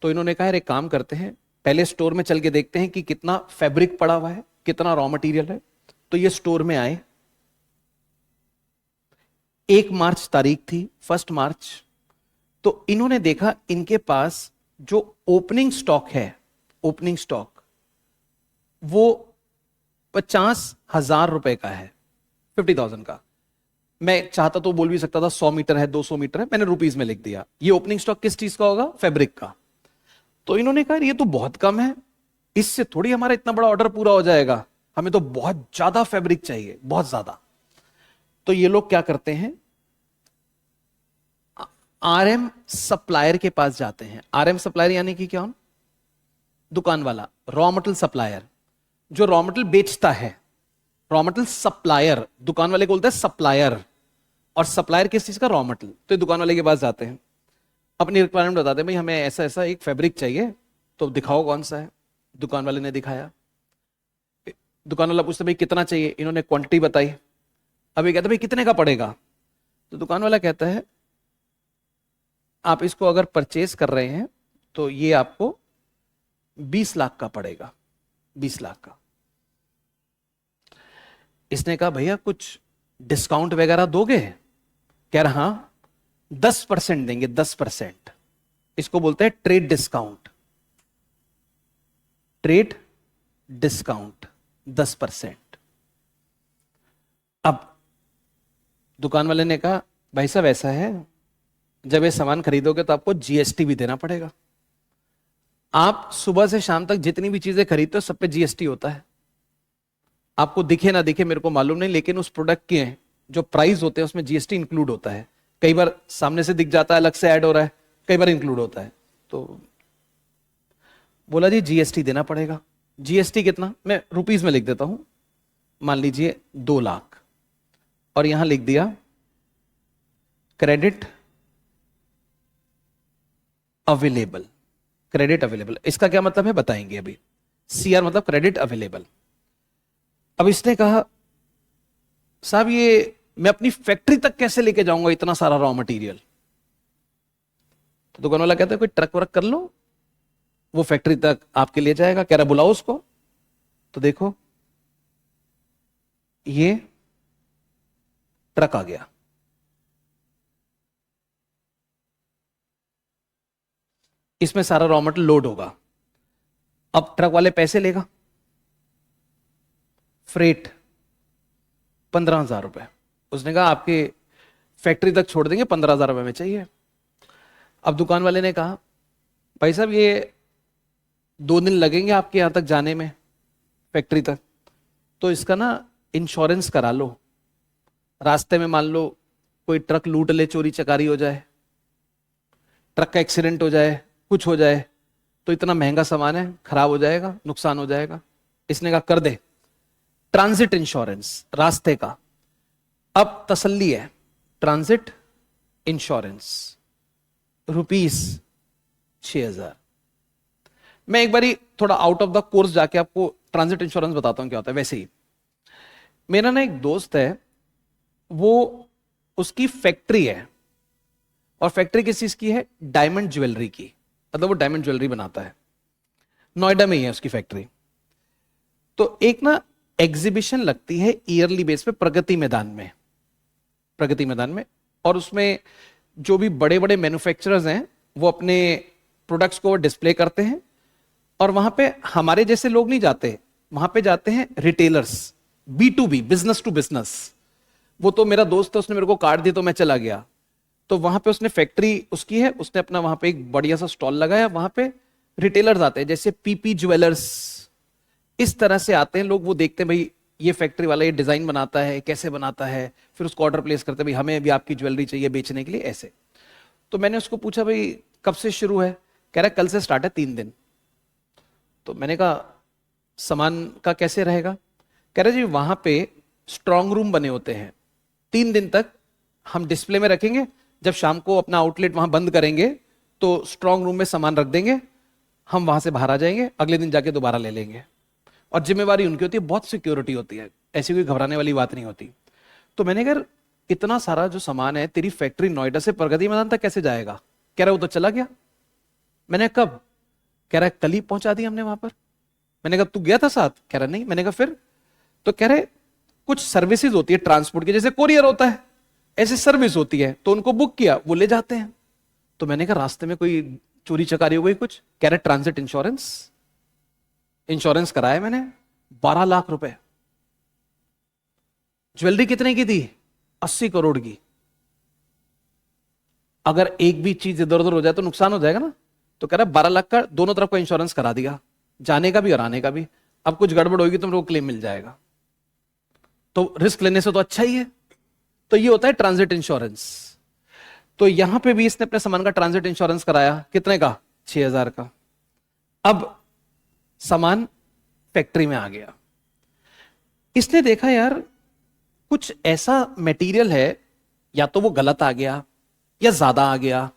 तो इन्होंने कहा एक काम करते हैं, पहले स्टोर में चल के देखते हैं कि कितना फैब्रिक पड़ा हुआ है, कितना रॉ मटेरियल है। तो ये स्टोर में आए, 1 मार्च तारीख थी, 1 मार्च। तो इन्होंने देखा इनके पास जो ओपनिंग स्टॉक है, ओपनिंग स्टॉक वो 50,000 रुपए का है, 50,000 का। मैं चाहता तो बोल भी सकता था 100 मीटर है, 200 मीटर है, मैंने रुपीस में लिख दिया। ये ओपनिंग स्टॉक किस चीज का होगा? फैब्रिक का। तो इन्होंने कहा ये तो बहुत कम है, इससे थोड़ी हमारा इतना बड़ा ऑर्डर पूरा हो जाएगा, हमें तो बहुत ज्यादा फैब्रिक चाहिए, बहुत ज्यादा। तो ये लोग क्या करते हैं, आरएम सप्लायर के पास जाते हैं। आरएम सप्लायर यानी कि क्या? दुकान वाला, रॉ मटेरियल सप्लायर, जो रॉ मटेरियल बेचता है। रॉ मटेरियल सप्लायर, दुकान वाले को बोलते हैं सप्लायर, और सप्लायर किस चीज का? Raw material. तो दुकान वाले के पास जाते हैं, अपनी रिक्वायरमेंट बताते हैं, भाई हमें ऐसा ऐसा एक फैब्रिक चाहिए, तो दिखाओ कौन सा है। दुकान वाले ने दिखाया, दुकान वाला पूछते भाई कितना चाहिए, इन्होंने क्वांटिटी बताई। अब ये कहते भाई कितने का पड़ेगा? तो दुकान वाला कहता है आप इसको अगर परचेज कर रहे हैं तो ये आपको 20 लाख का पड़ेगा, 20 लाख का। इसने कहा भैया कुछ डिस्काउंट वगैरह दोगे? कह रहा हाँ 10% देंगे, 10%। इसको बोलते हैं ट्रेड डिस्काउंट, ट्रेड डिस्काउंट 10%। अब दुकान वाले ने कहा भाई साहब ऐसा है, जब ये सामान खरीदोगे तो आपको जीएसटी भी देना पड़ेगा। आप सुबह से शाम तक जितनी भी चीजें खरीदते हो सब पे जीएसटी होता है। आपको दिखे ना दिखे मेरे को मालूम नहीं, लेकिन उस प्रोडक्ट के जो प्राइस होते हैं उसमें जीएसटी इंक्लूड होता है। कई बार सामने से दिख जाता है, अलग से ऐड हो रहा है, कई बार इंक्लूड होता है। तो बोला जी जीएसटी देना पड़ेगा। जीएसटी कितना, मैं रुपीस में लिख देता हूं, मान लीजिए 2 लाख, और यहां लिख दिया क्रेडिट अवेलेबल। क्रेडिट अवेलेबल इसका क्या मतलब है बताएंगे अभी। सीआर मतलब क्रेडिट अवेलेबल। अब इसने कहा साहब ये मैं अपनी फैक्ट्री तक कैसे लेके जाऊंगा इतना सारा रॉ मटेरियल? तो दुकान वाला कहता है कोई ट्रक वर्क कर लो, वो फैक्ट्री तक आपके ले जाएगा। कह रहा बुलाओ उसको। तो देखो ये ट्रक आ गया, इसमें सारा रॉ मटेरियल लोड होगा। अब ट्रक वाले पैसे लेगा, फ्रेट 15,000 रुपए। उसने कहा आपके फैक्ट्री तक छोड़ देंगे, 15,000 रुपए में चाहिए। अब दुकान वाले ने कहा भाई साहब ये 2 दिन लगेंगे आपके यहां तक जाने में, फैक्ट्री तक, तो इसका ना इंश्योरेंस करा लो। रास्ते में मान लो कोई ट्रक लूट ले, चोरी चकारी हो जाए, ट्रक का एक्सीडेंट हो जाए, कुछ हो जाए, तो इतना महंगा सामान है, खराब हो जाएगा, नुकसान हो जाएगा। इसने कहा कर दे ट्रांजिट इंश्योरेंस रास्ते का। अब तसल्ली है, ट्रांजिट इंश्योरेंस ₹6,000। मैं एक बारी थोड़ा आउट ऑफ द कोर्स जाके आपको ट्रांजिट इंश्योरेंस बताता हूं क्या होता है। वैसे ही मेरा ना एक दोस्त है, वो उसकी फैक्ट्री है, और फैक्ट्री किस चीज की है? डायमंड ज्वेलरी की। मतलब वो डायमंड ज्वेलरी बनाता है, नोएडा में ही है उसकी फैक्ट्री। तो एक ना एग्जीबिशन लगती है ईयरली बेस पे प्रगति मैदान में, प्रगति मैदान में, और उसमें जो भी बड़े बड़े मैन्युफैक्चरर्स हैं वो अपने प्रोडक्ट्स को डिस्प्ले करते हैं। और वहां पे हमारे जैसे लोग नहीं जाते, वहां पे जाते हैं retailers, B2B, business to business. वो तो मेरा दोस्त है, उसने मेरे को कार्ड दिया तो मैं चला गया। तो वहां पे उसने फैक्ट्री उसकी है, उसने अपना वहां पे एक बढ़िया सा स्टॉल लगाया। वहां पे रिटेलर्स आते हैं, जैसे पीपी ज्वेलर्स, इस तरह से आते हैं लोग। वो देखते हैं भाई ये फैक्ट्री वाला ये डिजाइन बनाता है, कैसे बनाता है, फिर उसको ऑर्डर प्लेस करते हैं भाई हमें भी आपकी ज्वेलरी चाहिए बेचने के लिए, ऐसे। तो मैंने उसको पूछा भाई कब से शुरू है? कह रहा है कल से स्टार्ट है, 3 दिन। तो मैंने कहा सामान का कैसे रहेगा? कह रहे जी वहां पे स्ट्रांग रूम बने होते हैं, 3 दिन तक हम डिस्प्ले में रखेंगे। जब शाम को अपना आउटलेट वहां बंद करेंगे तो स्ट्रांग रूम में सामान रख देंगे, हम वहां से बाहर आ जाएंगे, अगले दिन जाके दोबारा ले लेंगे। और जिम्मेवारी उनकी होती है, बहुत सिक्योरिटी होती है, ऐसी कोई घबराने वाली बात नहीं होती। तो मैंने कहा इतना सारा जो सामान है तेरी फैक्ट्री नोएडा से प्रगति मैदान तक कैसे जाएगा? कह रहा वो तो चला गया। मैंने कब? कह रहा है कल ही पहुंचा दी हमने वहां पर। मैंने कहा तू गया था साथ? कह रहा नहीं। मैंने कहा फिर? तो कह रहे कुछ सर्विसेज होती है ट्रांसपोर्ट की, जैसे कोरियर होता है ऐसे सर्विस होती है, तो उनको बुक किया, वो ले जाते हैं। तो मैंने कहा रास्ते में कोई चोरी चकारी हो गई कुछ? कह रहे ट्रांजिट इंश्योरेंस, इंश्योरेंस कराया मैंने 12 लाख रुपए। ज्वेलरी कितने की थी? 80 करोड़ की। अगर एक भी चीज इधर उधर हो जाए तो नुकसान हो जाएगा ना। तो कह रहा 12 लाख का दोनों तरफ का इंश्योरेंस करा दिया, जाने का भी और आने का भी। अब कुछ गड़बड़ होगी तो मेरे को क्लेम मिल जाएगा। तो रिस्क लेने से तो अच्छा ही है। तो ये होता है ट्रांजिट इंश्योरेंस। तो यहां पे भी इसने अपने सामान का ट्रांजिट इंश्योरेंस कराया, कितने का? 6,000 का। अब सामान फैक्ट्री में आ गया, इसने देखा यार कुछ ऐसा मटेरियल है, या तो वो गलत आ गया, या ज्यादा आ गया,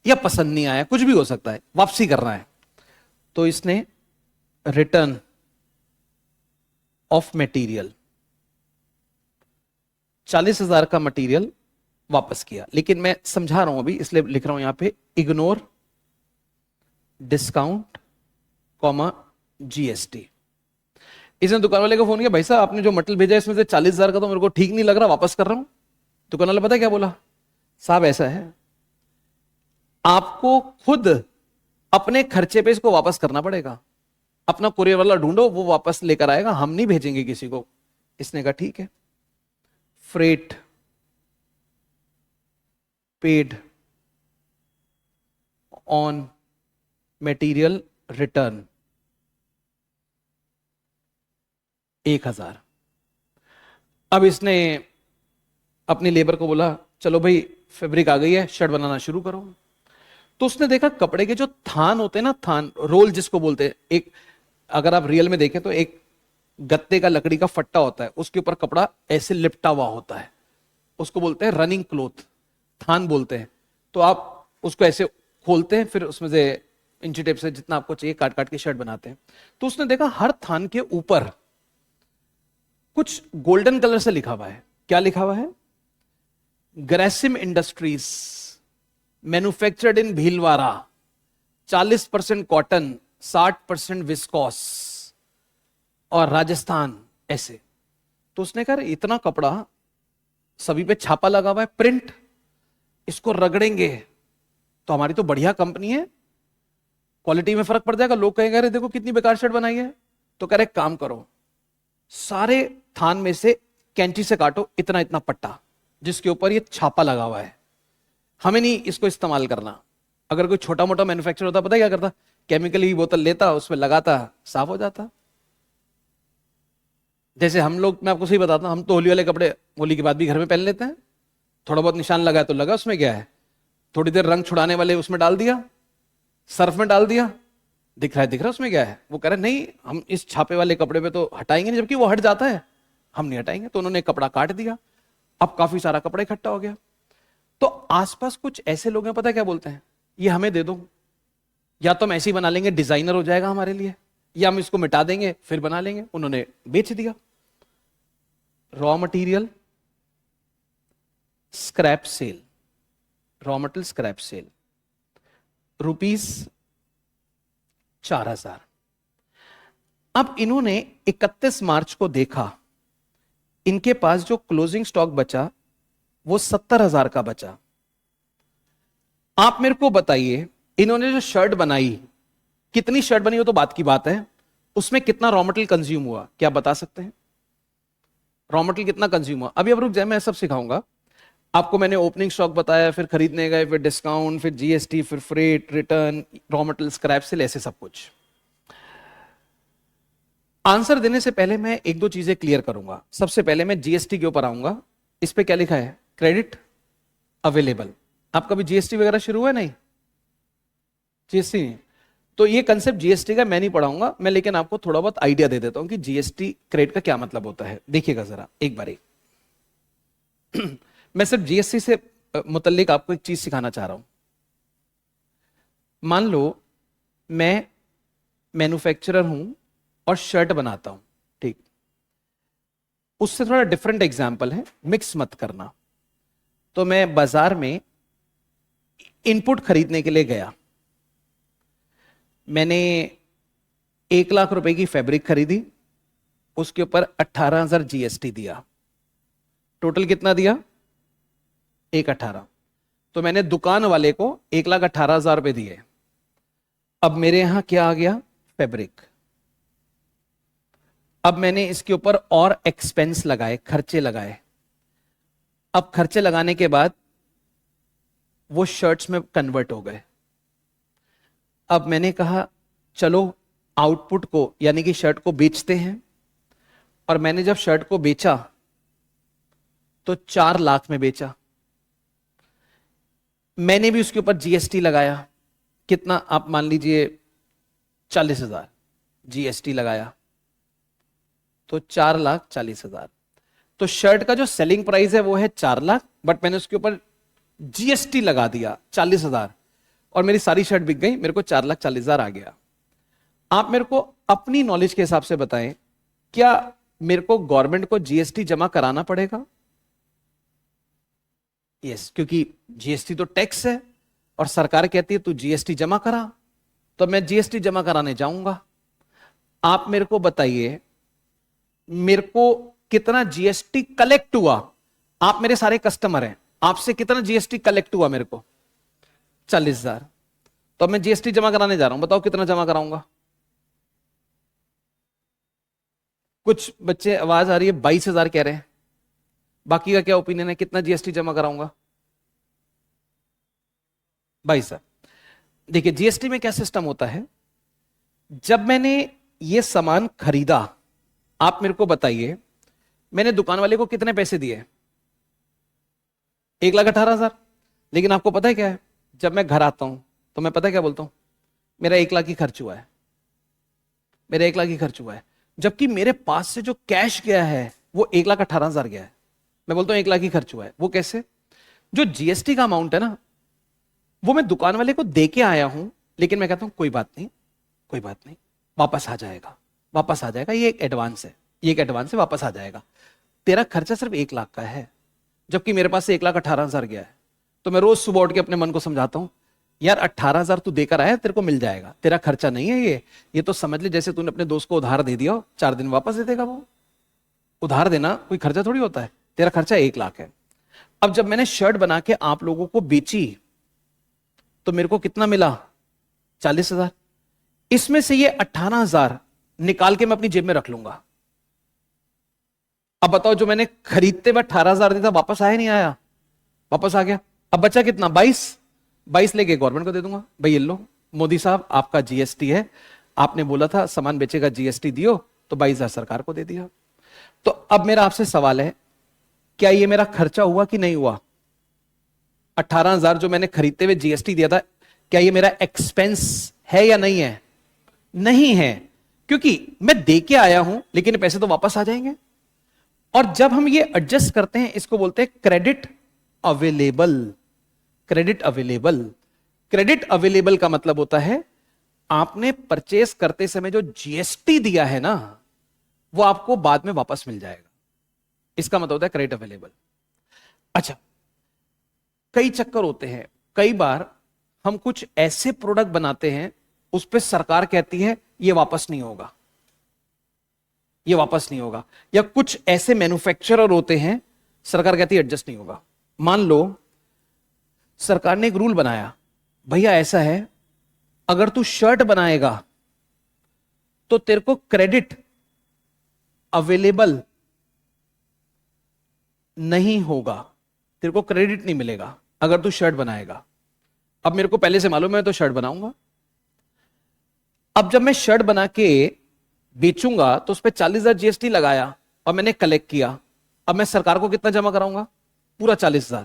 या पसंद नहीं आया, कुछ भी हो सकता है, वापसी करना है। तो इसने रिटर्न ऑफ मटेरियल 40,000 का मटेरियल वापस किया। लेकिन मैं समझा रहा हूं अभी, इसलिए लिख रहा हूं यहां पे इग्नोर डिस्काउंट कॉमा जीएसटी। इसने दुकान वाले को फोन किया, भाई साहब आपने जो मटेरियल भेजा इसमें से 40,000 का तो मेरे को ठीक नहीं लग रहा, वापस कर रहा हूं। दुकान वाला पता है क्या बोला, साहब ऐसा है आपको खुद अपने खर्चे पे इसको वापस करना पड़ेगा, अपना कुरियर वाला ढूंढो वो वापस लेकर आएगा, हम नहीं भेजेंगे किसी को। इसने कहा ठीक है। Freight paid on material return 1,000। अब इसने अपनी लेबर को बोला चलो भाई फैब्रिक आ गई है, शर्ट बनाना शुरू करो। तो उसने देखा कपड़े के जो थान होते हैं ना, थान रोल जिसको बोलते हैं, एक अगर आप रियल में देखें तो एक गत्ते का लकड़ी का फट्टा होता है, उसके ऊपर कपड़ा ऐसे लिपटा हुआ होता है, उसको बोलते हैं रनिंग क्लोथ, थान बोलते हैं। तो आप उसको ऐसे खोलते हैं, फिर उसमें से इंची टेप से जितना आपको चाहिए काट काट के शर्ट बनाते हैं। तो उसने देखा हर थान के ऊपर कुछ गोल्डन कलर से लिखा हुआ है। क्या लिखा हुआ है, Grasim industries manufactured in Bhilwara, 40% cotton, 60% viscous और राजस्थान, ऐसे। तो उसने कहा इतना कपड़ा सभी पे छापा लगा हुआ है, प्रिंट, इसको रगड़ेंगे तो हमारी तो बढ़िया कंपनी है, क्वालिटी में फर्क पड़ जाएगा, लोग कहेंगे अरे देखो कितनी बेकार शर्ट बनाई है। तो कह रहे काम करो, सारे थान में से कैंची से काटो इतना इतना पट्टा जिसके ऊपर ये छापा लगा हुआ है, हमें नहीं इसको इस्तेमाल करना। अगर कोई छोटा मोटा मैन्युफैक्चर होता पता क्या करता, केमिकल की बोतल लेता, उसमें लगाता, साफ हो जाता। जैसे हम लोग, मैं आपको सही बताता हूं, हम तो होली वाले कपड़े होली के बाद भी घर में पहन लेते हैं, थोड़ा बहुत निशान लगा तो लगा, उसमें क्या है, थोड़ी देर रंग छुड़ाने वाले उसमें डाल दिया, सर्फ में डाल दिया, दिख रहा है उसमें क्या है। वो कह रहे नहीं हम इस छापे वाले कपड़े पे तो हटाएंगे नहीं, जबकि वो हट जाता है, हम नहीं हटाएंगे। तो उन्होंने कपड़ा काट दिया, अब काफी सारा कपड़ा इकट्ठा हो गया। तो आसपास कुछ ऐसे लोग हैं, पता है क्या बोलते हैं, ये हमें दे दो, या तो हम ऐसे ही बना लेंगे, डिजाइनर हो जाएगा हमारे लिए, या हम इसको मिटा देंगे फिर बना लेंगे। उन्होंने बेच दिया। Raw material scrap sale, raw material scrap sale ₹4,000। अब इन्होंने 31 मार्च को देखा, इनके पास जो क्लोजिंग स्टॉक बचा वो 70,000 का बचा। आप मेरे को बताइए इन्होंने जो शर्ट बनाई, कितनी शर्ट बनी हो तो बात की बात है, उसमें कितना रॉ मटेरियल कंज्यूम हुआ, क्या बता सकते हैं? रॉ मटेरियल कितना कंज्यूम हुआ? अभी अब रुक जाए, मैं सब सिखाऊंगा आपको। मैंने ओपनिंग स्टॉक बताया, फिर खरीदने गए, फिर डिस्काउंट, फिर जीएसटी, फिर freight, return, raw material scrap sale, ऐसे सब कुछ। आंसर देने से पहले मैं एक दो चीजें क्लियर करूंगा। सबसे पहले मैं जीएसटी के ऊपर आऊंगा। इस पे क्या लिखा है, क्रेडिट अवेलेबल। आपका भी जीएसटी वगैरह शुरू हुआ नहीं? जीएसटी नहीं, तो ये कंसेप्ट जीएसटी का मैं नहीं पढ़ाऊंगा मैं, लेकिन आपको थोड़ा बहुत आइडिया दे देता हूं कि जीएसटी क्रेडिट का क्या मतलब होता है। देखिएगा जरा एक बारी। मैं सिर्फ जीएसटी से मुतल्लिक आपको एक चीज सिखाना चाह रहा हूं। मान लो मैं मैन्युफैक्चरर हूं और शर्ट बनाता हूं, ठीक, उससे थोड़ा डिफरेंट एग्जाम्पल है, मिक्स मत करना। तो मैं बाजार में इनपुट खरीदने के लिए गया, मैंने 1,00,000 रुपए की फैब्रिक खरीदी, उसके ऊपर 18,000 जीएसटी दिया, टोटल कितना दिया, 1,18,000। तो मैंने दुकान वाले को 1,18,000 रुपए दिए। अब मेरे यहां क्या आ गया, फैब्रिक। अब मैंने इसके ऊपर और एक्सपेंस लगाए, खर्चे लगाए। अब खर्चे लगाने के बाद वो शर्ट्स में कन्वर्ट हो गए। अब मैंने कहा चलो आउटपुट को यानी कि शर्ट को बेचते हैं, और मैंने जब शर्ट को बेचा तो 4 लाख में बेचा। मैंने भी उसके ऊपर जीएसटी लगाया, कितना आप मान लीजिए 40,000 जीएसटी लगाया, तो 4,40,000। तो शर्ट का जो सेलिंग प्राइस है वो है 4 लाख, बट मैंने उसके ऊपर जीएसटी लगा दिया 40,000, और मेरी सारी शर्ट बिक गई, मेरे को 4,40,000 आ गया। आप मेरे को अपनी नॉलेज के हिसाब से बताएं, क्या मेरे को गवर्नमेंट को जीएसटी जमा कराना पड़ेगा? यस, क्योंकि जीएसटी तो टैक्स है और सरकार कहती है तू जीएसटी जमा करा। तो मैं जीएसटी जमा कराने जाऊंगा। आप मेरे को बताइए, मेरे को कितना जीएसटी कलेक्ट हुआ? आप मेरे सारे कस्टमर हैं, आपसे कितना जीएसटी कलेक्ट हुआ मेरे को? 40,000। तो मैं जीएसटी जमा कराने जा रहा हूं, बताओ कितना जमा कराऊंगा? कुछ बच्चे आवाज आ रही है 22,000 कह रहे हैं, बाकी का क्या ओपिनियन है, कितना जीएसटी जमा कराऊंगा? 22,000। देखिए जीएसटी में क्या सिस्टम होता है, जब मैंने ये सामान खरीदा, आप मेरे को बताइए मैंने दुकान वाले को कितने पैसे दिए? 1,18,000। लेकिन आपको पता है क्या है, जब मैं घर आता हूं तो मैं पता है क्या बोलता हूं, मेरा 1 लाख ही खर्च हुआ है, मेरा 1 लाख ही खर्च हुआ है। जबकि मेरे पास से जो कैश गया है वो 1,18,000 गया है, मैं बोलता हूं 1 लाख ही खर्च हुआ है। वो कैसे? जो जीएसटी का अमाउंट है ना, वो मैं दुकान वाले को दे के आया हूं, लेकिन मैं कहता हूं कोई बात नहीं, कोई बात नहीं, वापस आ जाएगा, वापस आ जाएगा, ये एक एडवांस है, ये एक एडवांस है, वापस आ जाएगा। तेरा खर्चा सिर्फ 1 लाख का है, जबकि मेरे पास से 1,18,000 गया है। तो मैं रोज सुबह उठ के अपने मन को समझाता हूं, यार 18,000 तू देकर आया, तेरे को मिल जाएगा, तेरा खर्चा नहीं है ये तो समझ ले जैसे तूने अपने दोस्त को उधार दे दिया हो, 4 दिन वापस दे देगा वो। उधार देना कोई खर्चा थोड़ी होता है, तेरा खर्चा 1 लाख है। अब जब मैंने शर्ट बना के आप लोगों को बेची तो मेरे को कितना मिला? 40,000। इसमें से ये 18,000 निकाल के मैं अपनी जेब में रख लूंगा। अब बताओ, जो मैंने खरीदते हुए 18,000 दिया था, वापस आया नहीं आया? वापस आ गया। अब बचा कितना? 22 लेके गवर्नमेंट को दे दूंगा, भाई ये लो मोदी साहब आपका जीएसटी है, आपने बोला था सामान बेचेगा जीएसटी दियो, तो 22,000 सरकार को दे दिया। तो अब मेरा आपसे सवाल है, क्या ये मेरा खर्चा हुआ कि नहीं हुआ? 18,000 जो मैंने खरीदते हुए जीएसटी दिया था, क्या ये मेरा एक्सपेंस है या नहीं है? नहीं है, क्योंकि मैं दे के आया हूं, लेकिन पैसे तो वापस आ जाएंगे। और जब हम ये एडजस्ट करते हैं, इसको बोलते हैं credit available. Credit available, credit available का मतलब होता है आपने परचेस करते समय जो जीएसटी दिया है ना, वो आपको बाद में वापस मिल जाएगा। इसका मतलब होता है क्रेडिट अवेलेबल। अच्छा, कई चक्कर होते हैं, कई बार हम कुछ ऐसे प्रोडक्ट बनाते हैं उस पर सरकार कहती है ये वापस नहीं होगा, ये वापस नहीं होगा। या कुछ ऐसे मैन्युफैक्चरर होते हैं, सरकार कहती है एडजस्ट नहीं होगा। मान लो सरकार ने एक रूल बनाया, भैया ऐसा है, अगर तू शर्ट बनाएगा तो तेरे को क्रेडिट अवेलेबल नहीं होगा, तेरे को क्रेडिट नहीं मिलेगा अगर तू शर्ट बनाएगा। अब मेरे को पहले से मालूम है, तो शर्ट बनाऊंगा। अब जब मैं शर्ट बना के बेचूंगा तो उस पर 40,000 जीएसटी लगाया और मैंने कलेक्ट किया। अब मैं सरकार को कितना जमा कराऊंगा? पूरा 40,000,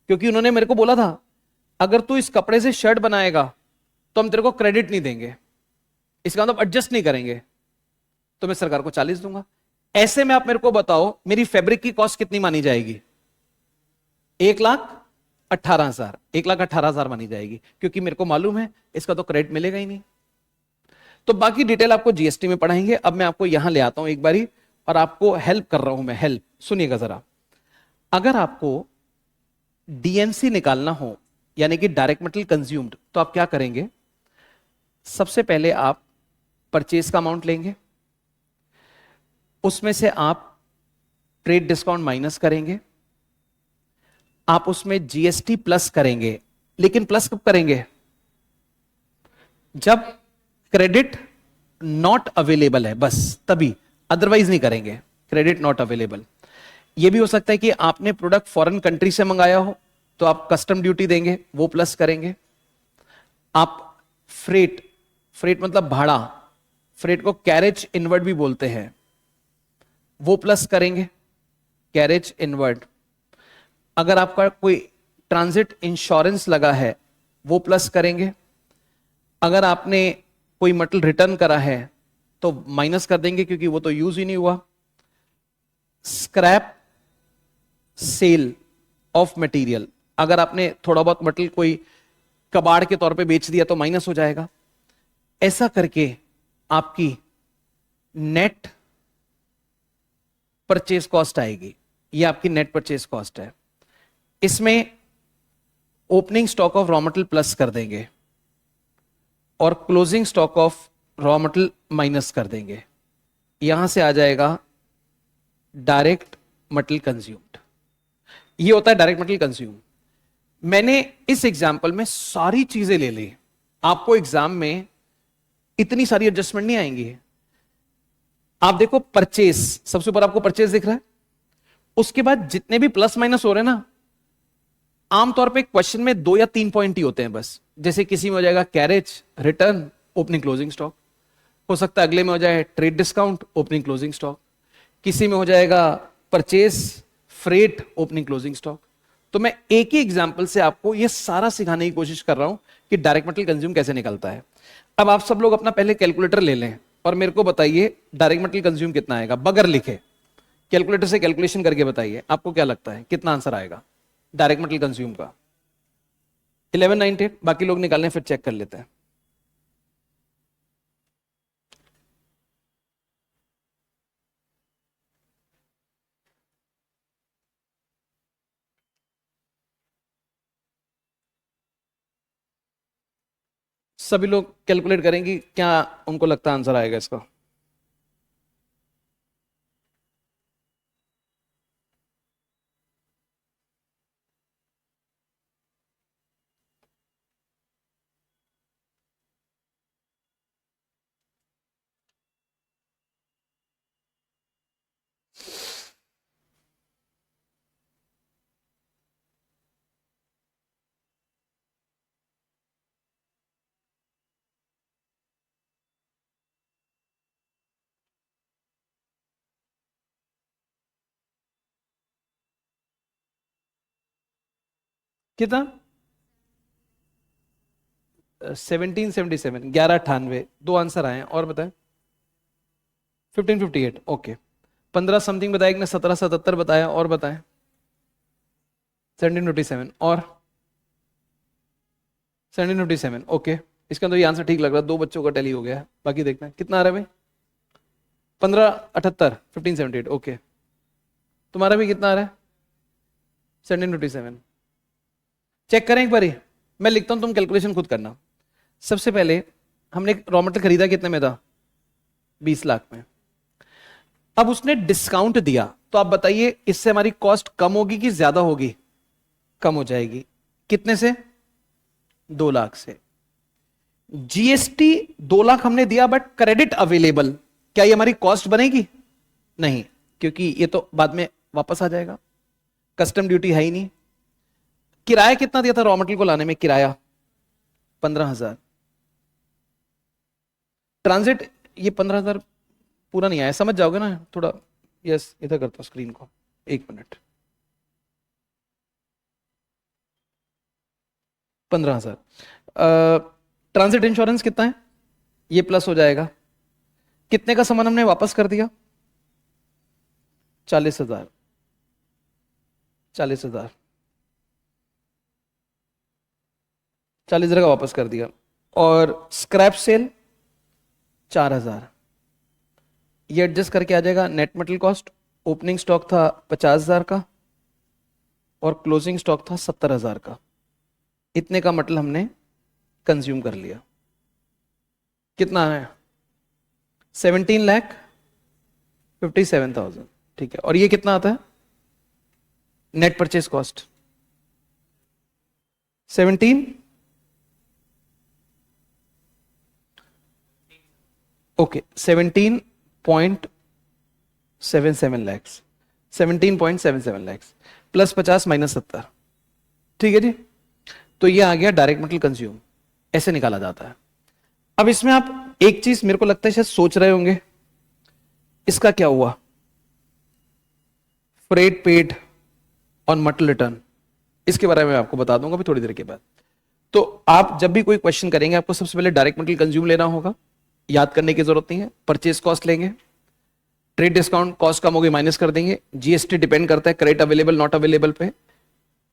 क्योंकि उन्होंने मेरे को बोला था अगर तू इस कपड़े से शर्ट बनाएगा तो हम तेरे को क्रेडिट नहीं देंगे, इसका मतलब एडजस्ट नहीं करेंगे, तो मैं सरकार को 40 दूंगा। ऐसे में आप मेरे को बताओ मेरी फैब्रिक की कॉस्ट कितनी मानी जाएगी? 1,18,000, 1,18,000 मानी जाएगी, क्योंकि मेरे को मालूम है इसका तो क्रेडिट मिलेगा ही नहीं। तो बाकी डिटेल आपको जीएसटी में पढ़ाएंगे। अब मैं आपको यहां ले आता हूं एक बारी, और आपको हेल्प कर रहा हूं मैं, हेल्प सुनिएगा जरा। अगर आपको डीएमसी निकालना हो, यानी कि डायरेक्ट मटेरियल कंज्यूम्ड, तो आप क्या करेंगे? सबसे पहले आप परचेज का अमाउंट लेंगे, उसमें से आप ट्रेड डिस्काउंट माइनस करेंगे, आप उसमें जीएसटी प्लस करेंगे। लेकिन प्लस कब करेंगे? जब क्रेडिट नॉट अवेलेबल है, बस तभी, अदरवाइज नहीं करेंगे। क्रेडिट नॉट अवेलेबल, यह भी हो सकता है कि आपने प्रोडक्ट फॉरेन कंट्री से मंगाया हो तो आप कस्टम ड्यूटी देंगे, वो प्लस करेंगे। आप फ्रेट, फ्रेट मतलब भाड़ा, फ्रेट को कैरेज इनवर्ड भी बोलते हैं, वो प्लस करेंगे, कैरेज इनवर्ड। अगर आपका कोई ट्रांजिट इंश्योरेंस लगा है वो प्लस करेंगे। अगर आपने कोई मटेरियल रिटर्न करा है तो माइनस कर देंगे, क्योंकि वो तो यूज ही नहीं हुआ। स्क्रैप सेल ऑफ मटेरियल, अगर आपने थोड़ा बहुत मटेरियल कोई कबाड़ के तौर पे बेच दिया तो माइनस हो जाएगा। ऐसा करके आपकी नेट परचेज कॉस्ट आएगी, ये आपकी नेट परचेज कॉस्ट है। इसमें opening stock of raw material plus कर देंगे, और closing stock of raw material minus कर देंगे, यहां से आ जाएगा डायरेक्ट मटेरियल कंज्यूम्ड। ये होता है डायरेक्ट मटेरियल कंज्यूम। मैंने इस एग्जाम्पल में सारी चीजें ले ली, आपको एग्जाम में इतनी सारी एडजस्टमेंट नहीं आएंगी। आप देखो परचेस, सबसे ऊपर आपको परचेस दिख रहा है, उसके बाद जितने भी प्लस माइनस हो रहे हैं ना, आमतौर पे क्वेश्चन में 2 या 3 पॉइंट ही होते हैं बस। जैसे किसी में हो जाएगा carriage, return, opening closing stock, हो सकता है अगले में हो जाए trade discount, opening closing stock, किसी में हो जाएगा purchase, freight, opening closing stock. तो मैं एक ही एग्जांपल से आपको यह सारा सिखाने की कोशिश कर रहा हूं कि डायरेक्ट मटेरियल कंज्यूम कैसे निकलता है। अब आप सब लोग अपना पहले कैलकुलेटर ले लें और मेरे को बताइए डायरेक्ट मटेरियल कंज्यूम कितना आएगा, बगैर लिखे कैलकुलेटर से कैलकुलेशन करके बताइए, आपको क्या लगता है कितना आंसर आएगा डायरेक्ट मटेरियल कंज्यूम का? 1198। बाकी लोग निकालें फिर चेक कर लेते हैं। सभी लोग कैलकुलेट करेंगे, क्या उनको लगता है आंसर आएगा इसका? कितना? 1777, 1198, दो आंसर आए हैं। और बताएं? 1558, ओके। 15 समथिंग बताया, एक ने 1777 बताया। और बताएं? 1757 और 1757, ओके। इसका तो ये आंसर ठीक लग रहा है, दो बच्चों का टैली हो गया है। बाकी देखते हैं कितना आ रहा है भाई। 1578, 1578, ओके। तुम्हारा भी कितना आ रहा है? 1757। चेक करें एक बारी, मैं लिखता हूं, तुम कैलकुलेशन खुद करना। सबसे पहले हमने रॉ मटेरियल खरीदा कितने में था? 20 लाख में। अब उसने डिस्काउंट दिया, तो आप बताइए इससे हमारी कॉस्ट कम होगी कि ज्यादा होगी? कम हो जाएगी। कितने से? 2 लाख से। जीएसटी 2 लाख हमने दिया, बट क्रेडिट अवेलेबल, क्या ये हमारी कॉस्ट बनेगी? नहीं, क्योंकि ये तो बाद में वापस आ जाएगा, कस्टम ड्यूटी है ही नहीं। किराया कितना दिया था रॉ मटेरियल को लाने में? किराया 15,000। ट्रांजिट ये 15,000 पूरा नहीं आया, समझ जाओगे ना थोड़ा। यस, इधर करता हूं स्क्रीन को, 1 मिनट। 15,000। ट्रांजिट इंश्योरेंस कितना है? ये प्लस हो जाएगा। कितने का सामान हमने वापस कर दिया? 40,000। 40,000 40,000 का वापस कर दिया। और स्क्रैप सेल 4,000। ये एडजस्ट करके आ जाएगा net material cost. Opening stock था 50,000 का और क्लोजिंग स्टॉक था 70,000 का। इतने का मटेरियल हमने कंज्यूम कर लिया। कितना है? 17,57,000। ठीक है, और ये कितना आता है net purchase cost? 17, okay, 17.77 lakhs. 17.77 lakhs plus 50 minus 70। ठीक है जी, तो ये आ गया डायरेक्ट मटेरियल कंज्यूम। ऐसे निकाला जाता है। अब इसमें आप एक चीज मेरे को लगता है शायद सोच रहे होंगे, इसका क्या हुआ? Freight paid on material return, इसके बारे में आपको बता दूंगा अभी थोड़ी देर के बाद। तो आप जब भी कोई क्वेश्चन करेंगे, आपको सबसे पहले डायरेक्ट मटेरियल कंज्यूम लेना होगा, याद करने की जरूरत नहीं है। परचेज कॉस्ट लेंगे, ट्रेड डिस्काउंट, कॉस्ट कम हो गई माइनस कर देंगे। जीएसटी डिपेंड करता है क्रेडिट अवेलेबल नॉट अवेलेबल पे।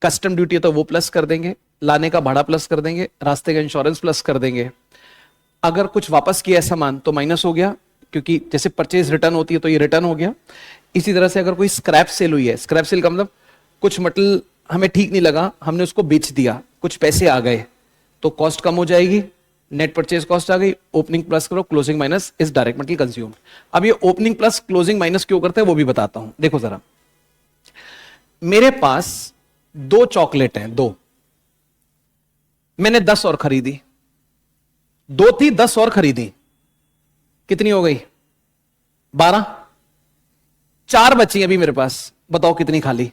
कस्टम ड्यूटी है तो वो प्लस कर देंगे, लाने का भाड़ा प्लस कर देंगे, रास्ते का इंश्योरेंस प्लस कर देंगे। अगर कुछ वापस किया है सामान तो माइनस हो गया, क्योंकि जैसे परचेज रिटर्न होती है तो ये रिटर्न हो गया। इसी तरह से अगर कोई स्क्रैप सेल हुई है, स्क्रैप सेल का मतलब कुछ मटेरियल हमें ठीक नहीं लगा, हमने उसको बेच दिया, कुछ पैसे आ गए, तो कॉस्ट कम हो जाएगी, नेट परचेज कॉस्ट आ गई, ओपनिंग प्लस करो, closing minus is direct material consumed. अब ये ओपनिंग प्लस क्लोजिंग माइनस क्यों करते हैं वो भी बताता हूं। देखो जरा, मेरे पास 2 चॉकलेट हैं, 2, मैंने 10 और खरीदी, 2 थी 10 और खरीदी, कितनी हो गई? 12। 4 बची अभी मेरे पास, बताओ कितनी खाली?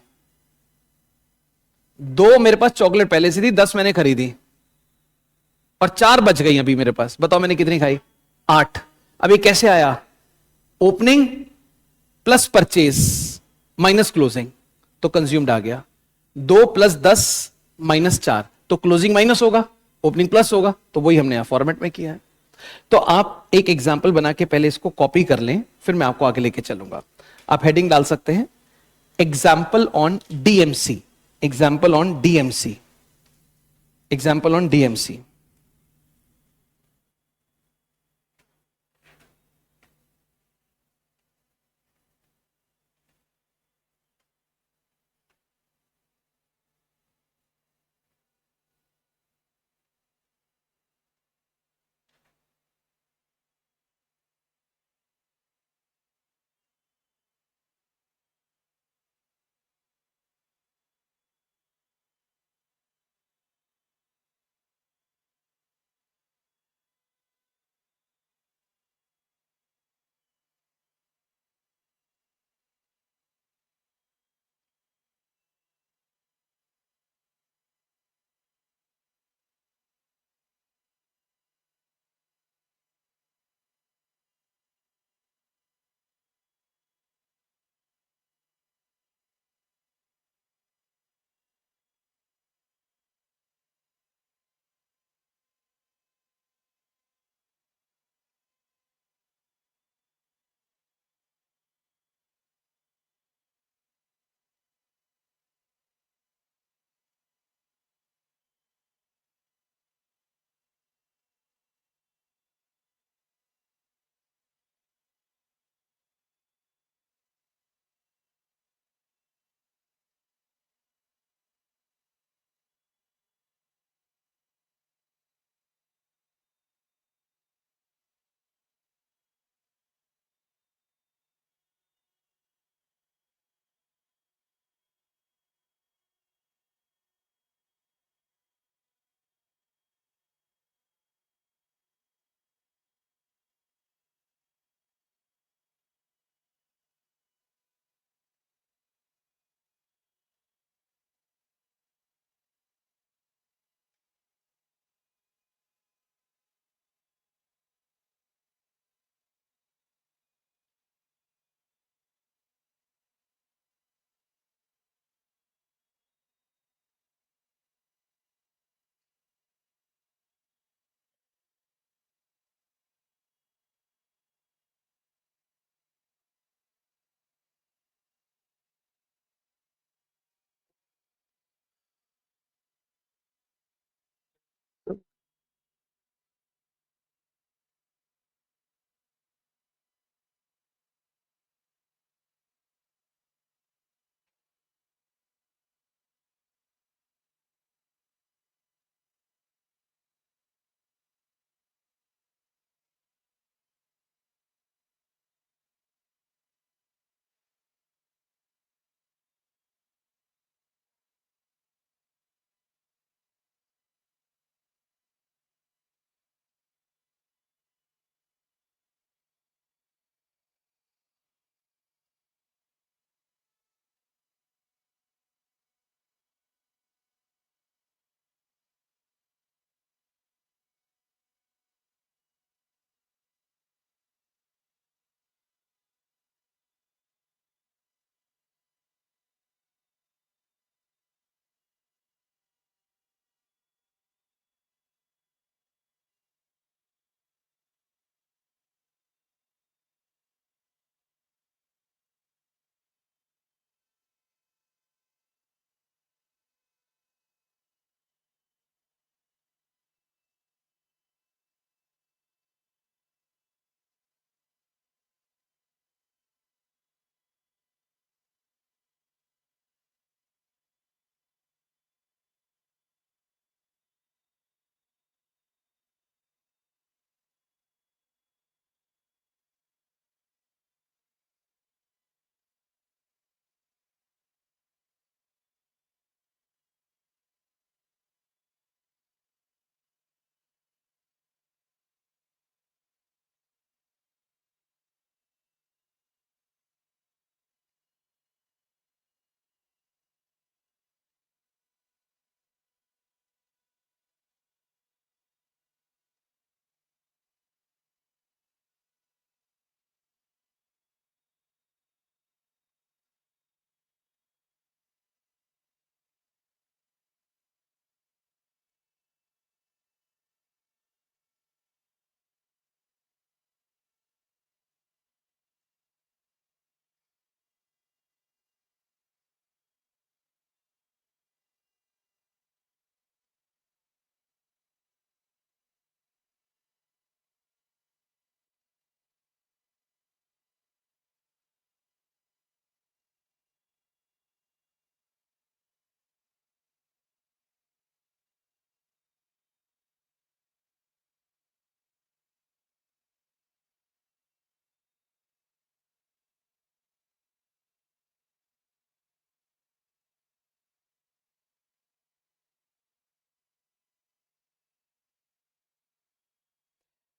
2 मेरे पास चॉकलेट पहले से थी, 10 मैंने खरीदी और 4 बच गई अभी मेरे पास, बताओ मैंने कितनी खाई? 8। अब ये कैसे आया? Opening plus purchase minus closing, तो कंज्यूम्ड आ गया। 2 प्लस 10 माइनस 4, तो क्लोजिंग माइनस होगा, ओपनिंग प्लस होगा, तो वही हमने यहां फॉर्मेट में किया है। तो आप एक एग्जाम्पल बना के पहले इसको कॉपी कर लें, फिर मैं आपको आगे लेके चलूंगा। आप हेडिंग डाल सकते हैं, example on DMC, example on DMC, example on DMC.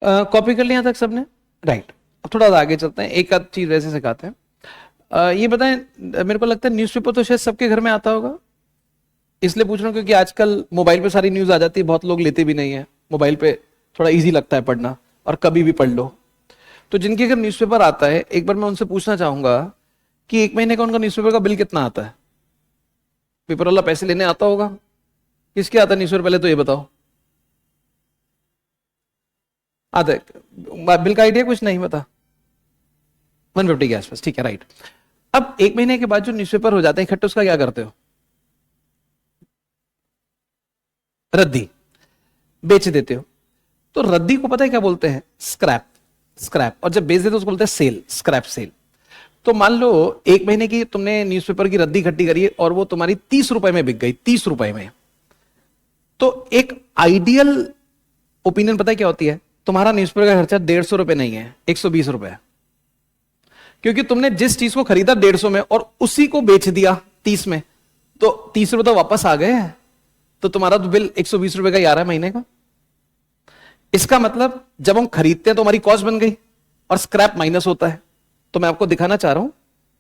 Copy कर लिया यहाँ तक सबने? राइट, अब थोड़ा सा आगे चलते हैं, एक आध चीज वैसे सिखाते हैं। ये बताएं, मेरे को लगता है न्यूज़पेपर तो शायद सबके घर में आता होगा, इसलिए पूछ रहा हूँ क्योंकि आजकल मोबाइल पे सारी न्यूज आ जाती है, बहुत लोग लेते भी नहीं है मोबाइल पे, थोड़ा इजी लगता है पढ़ना और कभी भी पढ़ लो। तो जिनके घर न्यूज़पेपर आता है, एक बार मैं उनसे पूछना चाहूंगा कि एक महीने का उनका न्यूज़पेपर का बिल कितना आता है? पेपर वाला पैसे लेने आता होगा? किसके आता है न्यूज़पेपर, पहले तो ये बताओ। आता है बिल का आइडिया कुछ नहीं पता? 150 के आसपास, ठीक है, राइट। अब एक महीने के बाद जो न्यूज़पेपर हो जाते हैं इकट्ठे, उसका क्या करते हो? रद्दी, बेच देते हो। तो रद्दी को पता है क्या बोलते हैं? स्क्रैप। स्क्रैप, और जब बेच देते हो उसको बोलते हैं सेल, स्क्रैप सेल। तो मान लो एक महीने की तुमने न्यूज़पेपर की रद्दी इकट्ठी करी है और वो तुम्हारी 30 रुपए में बिक गई, 30 रुपए में। तो एक आइडियल ओपिनियन पता है क्या होती है? तुम्हारा न्यूज़पेपर का खर्चा 150 रुपए नहीं है, 120 रुपए, क्योंकि तुमने जिस चीज को खरीदा 150 में और उसी को बेच दिया 30 में, तो 30 रुपए तो वापस आ गए हैं, तो तुम्हारा तो बिल 120 रुपए का ही आ रहा है महीने का। इसका मतलब जब हम खरीदते हैं तो हमारी कॉस्ट बन गई और स्क्रैप माइनस होता है। तो मैं आपको दिखाना चाह रहा हूं,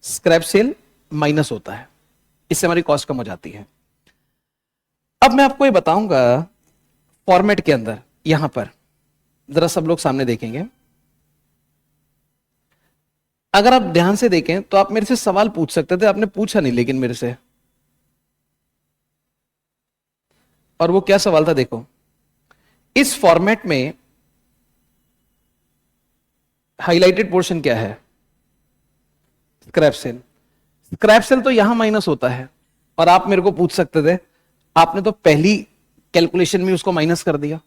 स्क्रैप सेल माइनस होता है, इससे हमारी कॉस्ट कम हो जाती है। अब मैं आपको ये बताऊंगा फॉर्मेट के अंदर, यहां पर जरा सब लोग सामने देखेंगे। अगर आप ध्यान से देखें तो आप मेरे से सवाल पूछ सकते थे, आपने पूछा नहीं लेकिन मेरे से। और वो क्या सवाल था देखो, इस फॉर्मेट में हाइलाइटेड पोर्शन क्या है? Scrap cell. स्क्रैप सेल तो यहां माइनस होता है, और आप मेरे को पूछ सकते थे, आपने तो पहली कैलकुलेशन में उसको माइनस कर दिया।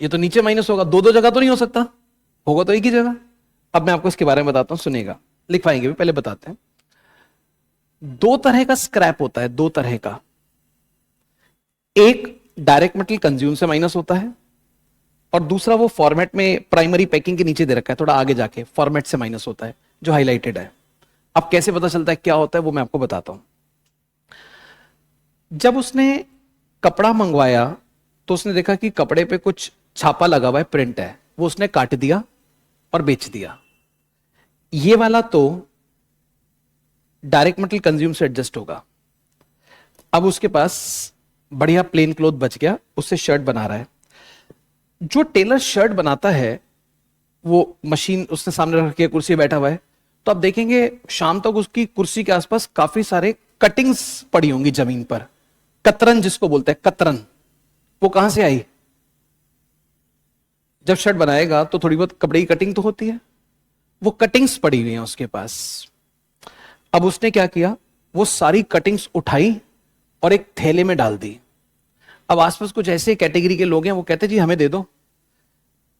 ये तो नीचे माइनस होगा, दो दो जगह तो नहीं हो सकता, होगा तो एक ही जगह। अब मैं आपको इसके बारे में बताता हूं, सुनिएगा, लिखवाएंगे भी, पहले बताते हैं। दो तरह का स्क्रैप होता है, दो तरह का। एक डायरेक्ट मेटल कंज्यूम से माइनस होता है, और दूसरा वो फॉर्मेट में प्राइमरी पैकिंग के नीचे दे रखा है, थोड़ा आगे जाके फॉर्मेट से माइनस होता है, जो हाईलाइटेड है। अब कैसे पता चलता है क्या होता है, वो मैं आपको बताता हूं। जब उसने कपड़ा मंगवाया तो उसने देखा कि कपड़े पे कुछ छापा लगा हुआ है, प्रिंट है, वो उसने काट दिया और बेच दिया। ये वाला तो डायरेक्ट मेटल कंज्यूम से एडजस्ट होगा। अब उसके पास बढ़िया प्लेन क्लॉथ बच गया, उससे शर्ट बना रहा है। जो टेलर शर्ट बनाता है वो मशीन उसने सामने रख के कुर्सी पे बैठा हुआ है, तो आप देखेंगे शाम तक उसकी कुर्सी के आसपास काफी सारे कटिंग्स पड़ी होंगी जमीन पर। कतरन जिसको बोलते हैं, कतरन, वो कहां से आई? जब शर्ट बनाएगा तो थोड़ी बहुत कपड़े की कटिंग तो होती है, वो कटिंग्स पड़ी हुई हैं उसके पास। अब उसने क्या किया, वो सारी कटिंग्स उठाई और एक थैले में डाल दी। अब आसपास कुछ ऐसे कैटेगरी के लोग हैं, वो कहते जी हमें दे दो।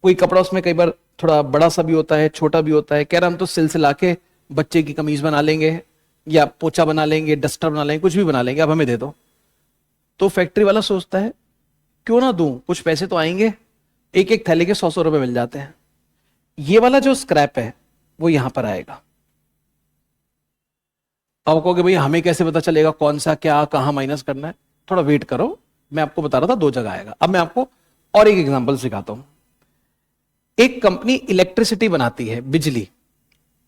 कोई कपड़ा उसमें कई बार थोड़ा बड़ा सा भी होता है, छोटा भी होता है, कह रहा हम तो सिलसिला के बच्चे की कमीज बना लेंगे, या पोछा बना लेंगे, डस्टर बना लेंगे, कुछ भी बना लेंगे, अब हमें दे दो। तो फैक्ट्री वाला सोचता है क्यों ना दूं, कुछ पैसे तो आएंगे। एक एक थैले के 100-100 रुपए मिल जाते हैं। ये वाला जो स्क्रैप है वो यहां पर आएगा। अब कहोगे भैया हमें कैसे पता चलेगा कौन सा क्या कहां माइनस करना है? थोड़ा वेट करो, मैं आपको बता रहा था दो जगह आएगा। अब मैं आपको और एक एग्जांपल सिखाता हूं। एक कंपनी इलेक्ट्रिसिटी बनाती है, बिजली।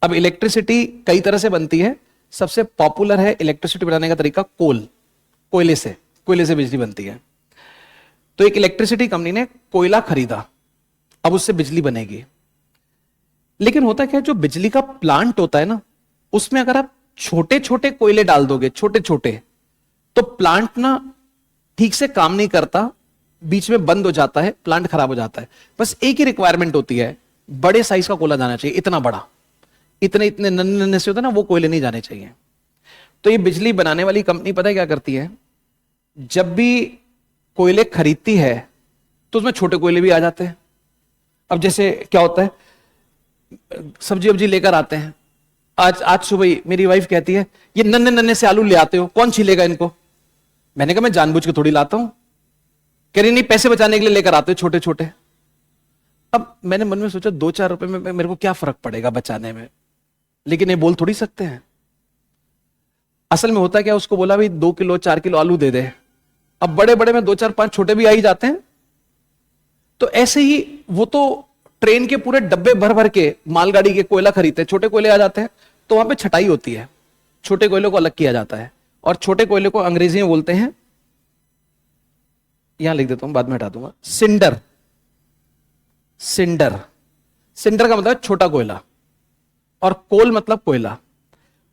अब इलेक्ट्रिसिटी कई तरह से बनती है, सबसे पॉपुलर है इलेक्ट्रिसिटी बनाने का तरीका कोयले से बिजली बनती है। तो एक इलेक्ट्रिसिटी कंपनी ने कोयला खरीदा, अब उससे बिजली बनेगी। लेकिन होता क्या है, जो बिजली का प्लांट होता है ना, उसमें अगर आप छोटे छोटे कोयले डाल दोगे, छोटे छोटे, तो प्लांट ना ठीक से काम नहीं करता, बीच में बंद हो जाता है, प्लांट खराब हो जाता है। बस एक ही रिक्वायरमेंट होती है, बड़े साइज का कोयला जाना चाहिए, इतना बड़ा। इतने इतने नन्हे नन्हे से होते ना, वो कोयले नहीं जाने चाहिए। तो ये बिजली बनाने वाली कंपनी पता है क्या करती है, जब भी कोयले खरीदती है तो उसमें छोटे कोयले भी आ जाते हैं। अब जैसे क्या होता है, सब्जी वब्जी लेकर आते हैं, आज सुबह ही मेरी वाइफ कहती है ये नन्हे नन्हे से आलू ले आते हो, कौन छीलेगा इनको? मैंने कहा मैं जानबूझ के थोड़ी लाता हूं। कह रही नहीं, पैसे बचाने के लिए लेकर आते हो छोटे छोटे। अब मैंने मन में सोचा 2-4 रुपए में मेरे को क्या फर्क पड़ेगा बचाने में, लेकिन ये बोल थोड़ी सकते हैं। असल में होता क्या, उसको बोला भाई 2 किलो 4 किलो आलू दे दे, अब बड़े बड़े में 2 4 5 छोटे भी आ ही जाते हैं। तो ऐसे ही वो तो ट्रेन के पूरे डब्बे भर भर के मालगाड़ी के कोयला खरीदते हैं, छोटे कोयले आ जाते हैं, तो वहां पे छटाई होती है, छोटे कोयले को अलग किया जाता है, और छोटे कोयले को अंग्रेजी में बोलते हैं, यहां लिख देता हूं, बाद में हटा दूंगा, सिंडर। सिंडर, सिंडर का मतलब छोटा कोयला, और कोल मतलब कोयला।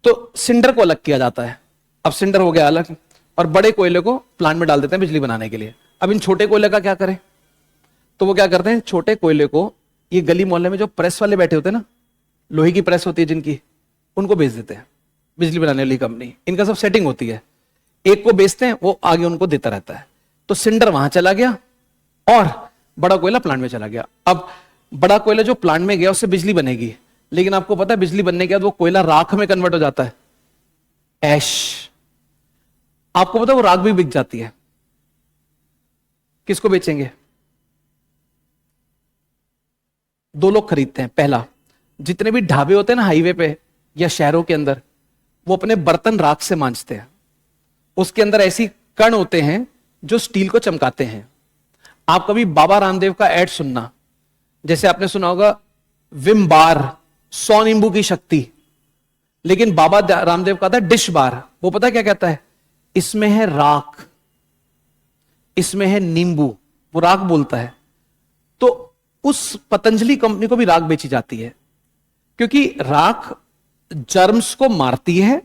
तो सिंडर को अलग किया जाता है। अब सिंडर हो गया अलग, और बड़े कोयले को प्लांट में डाल देते हैं बिजली बनाने के लिए। अब इन छोटे कोयले का क्या करें? तो वो क्या करते हैं, छोटे कोयले को ये गली मोहल्ले में जो प्रेस वाले बैठे होते हैं ना, लोहे की प्रेस होती है जिनकी, उनको बेच देते हैं, बिजली बनाने वाली कंपनी, इनका सब सेटिंग होती है, एक को बेचते हैं, वो आगे उनको देता रहता है। तो सिंडर वहां चला गया और बड़ा कोयला प्लांट में चला गया। अब बड़ा कोयला जो प्लांट में गया उससे बिजली बनेगी, लेकिन आपको पता है बिजली बनने के बाद वो कोयला राख में कन्वर्ट हो जाता है, ऐश। आपको पता है वो राख भी बिक जाती है। किसको बेचेंगे? दो लोग खरीदते हैं। पहला, जितने भी ढाबे होते हैं ना हाईवे पे या शहरों के अंदर, वो अपने बर्तन राख से मांजते हैं। उसके अंदर ऐसी कण होते हैं जो स्टील को चमकाते हैं। आप कभी बाबा रामदेव का ऐड सुनना, जैसे आपने सुना होगा विम बार, 100 नींबू की शक्ति, लेकिन बाबा रामदेव का था डिश बार। वो पता क्या कहता है? इसमें है राख, इसमें है नींबू, वो राख बोलता है। तो उस पतंजलि कंपनी को भी राख बेची जाती है, क्योंकि राख जर्म्स को मारती है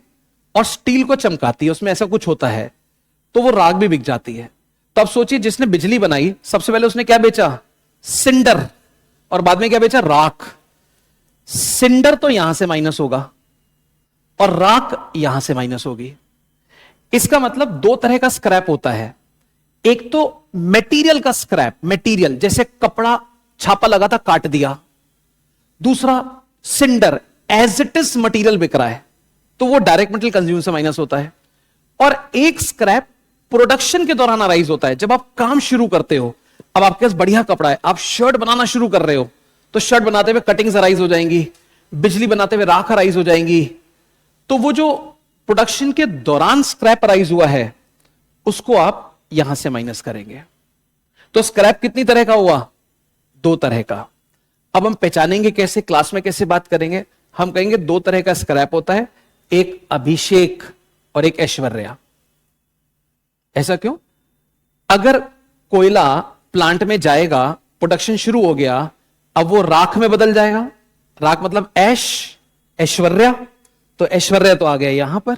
और स्टील को चमकाती है, उसमें ऐसा कुछ होता है, तो वो राख भी बिक जाती है। तब सोचिए, जिसने बिजली बनाई सबसे पहले उसने क्या बेचा? सिंडर, और बाद में क्या बेचा? राख। सिंडर तो यहां से माइनस होगा और राख यहां से माइनस होगी। इसका मतलब दो तरह का स्क्रैप होता है। एक तो मेटीरियल का स्क्रैप, मेटीरियल जैसे कपड़ा छापा लगा था काट दिया। दूसरा cinder, as it is material बिक रहा है, तो वो डायरेक्ट मटेरियल कंज्यूम से माइनस होता है। और एक स्क्रैप प्रोडक्शन के दौरान अराइज होता है, जब आप काम शुरू करते हो। अब आपके पास बढ़िया कपड़ा है, आप शर्ट बनाना शुरू कर रहे हो, तो शर्ट बनाते हुए कटिंग्स अराइज हो जाएंगी, बिजली बनाते हुए राख अराइज हो जाएंगी। तो वो जो प्रोडक्शन के दौरान स्क्रैप अराइज हुआ है, उसको आप यहां से माइनस करेंगे। तो स्क्रैप कितनी तरह का हुआ? दो तरह का। अब हम पहचानेंगे कैसे, क्लास में कैसे बात करेंगे? हम कहेंगे दो तरह का स्क्रैप होता है, एक अभिषेक और एक ऐश्वर्या। ऐसा क्यों? अगर कोयला प्लांट में जाएगा, प्रोडक्शन शुरू हो गया, अब वो राख में बदल जाएगा। राख मतलब ऐश, ऐश्वर्या, तो ऐश्वर्या तो आ गया यहां पर,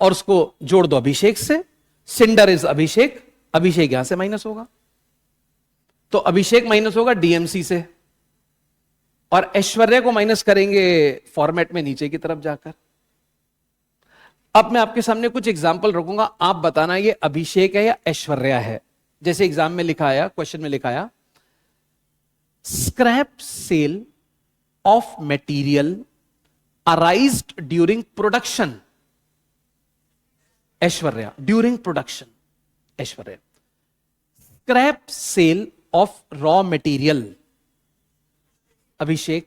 और उसको जोड़ दो अभिषेक से। सिंडर इज अभिषेक, अभिषेक यहां से माइनस होगा, तो अभिषेक माइनस होगा डीएमसी से, और ऐश्वर्या को माइनस करेंगे फॉर्मेट में नीचे की तरफ जाकर। अब मैं आपके सामने कुछ एग्जाम्पल रखूंगा, आप बताना ये अभिषेक है या ऐश्वर्या है। जैसे एग्जाम में लिखा आया, क्वेश्चन में लिखा आया, scrap sale of material arised during production, Aishwarya. During production, Aishwarya. Scrap sale of raw material, Abhishek.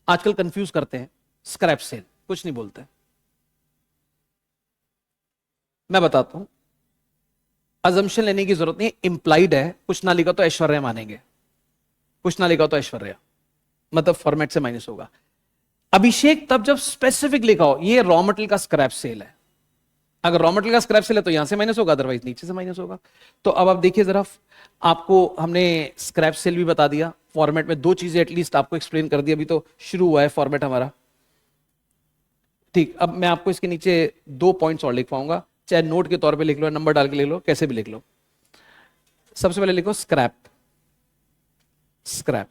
आजकल कंफ्यूज करते हैं, स्क्रैप सेल कुछ नहीं बोलते। मैं बताता हूं, अजम्पशन लेने की जरूरत नहीं, इंप्लाइड है। कुछ ना लिखा तो ऐश्वर्या मानेंगे, कुछ ना लिखा तो ऐश्वर्या, मतलब फॉर्मेट से माइनस होगा। अभिषेक तब जब स्पेसिफिक लिखा हो ये रॉ मटेरियल का स्क्रैप सेल है। अगर रॉ मटेरियल का स्क्रैप सेल है तो यहां से माइनस होगा, अदरवाइज नीचे से माइनस होगा। तो अब आप देखिए जरा, आपको हमने स्क्रैप सेल भी बता दिया, फॉर्मेट में दो चीजें एटलीस्ट आपको एक्सप्लेन कर दी। अभी तो शुरू हुआ है फॉर्मेट हमारा, ठीक। अब मैं आपको इसके नीचे 2 पॉइंट्स और लिख पाऊंगा, चाहे नोट के तौर पे लिख लो, नंबर डाल के लिख लो, कैसे भी लिख लो। सबसे पहले लिखो स्क्रैप, स्क्रैप।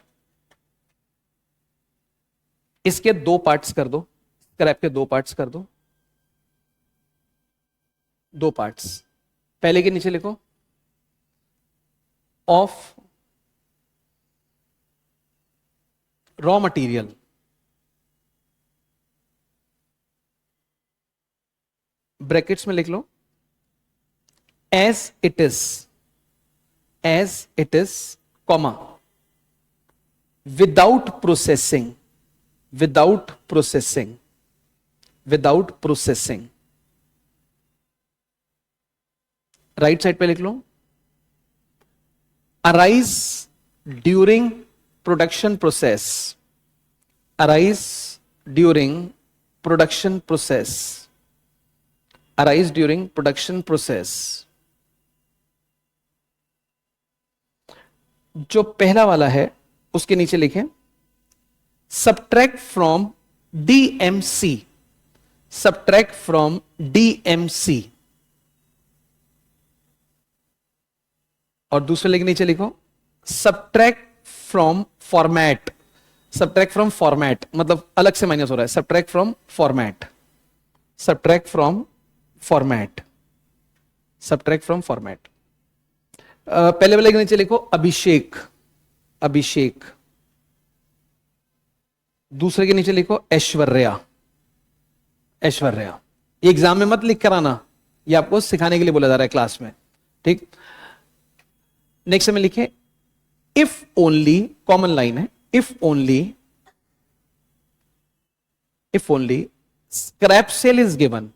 इसके 2 पार्ट्स कर दो, स्क्रैप के 2 पार्ट्स कर दो, 2 पार्ट्स। पहले के नीचे लिखो ऑफ रॉ मटेरियल, ब्रैकेट्स में लिख लो as it is, as it is, comma, without processing, without processing, without processing. Right side पे लिख लो, arise during production process, arise during production process, arise during production process. जो पहला वाला है उसके नीचे लिखें subtract from DMC, subtract from DMC, और दूसरे लेके नीचे लिखो subtract from format, subtract from format मतलब अलग से माइनस हो रहा है, subtract from format, subtract from format, subtract from format. पहले वाले के नीचे लिखो अभिषेक, अभिषेक, दूसरे के नीचे लिखो ऐश्वर्या, ऐश्वर्या। ये एग्जाम में मत लिख कर आना, ये आपको सिखाने के लिए बोला जा रहा है क्लास में, ठीक। नेक्स्ट में लिखे इफ ओनली, कॉमन लाइन है, if only scrap sale is given,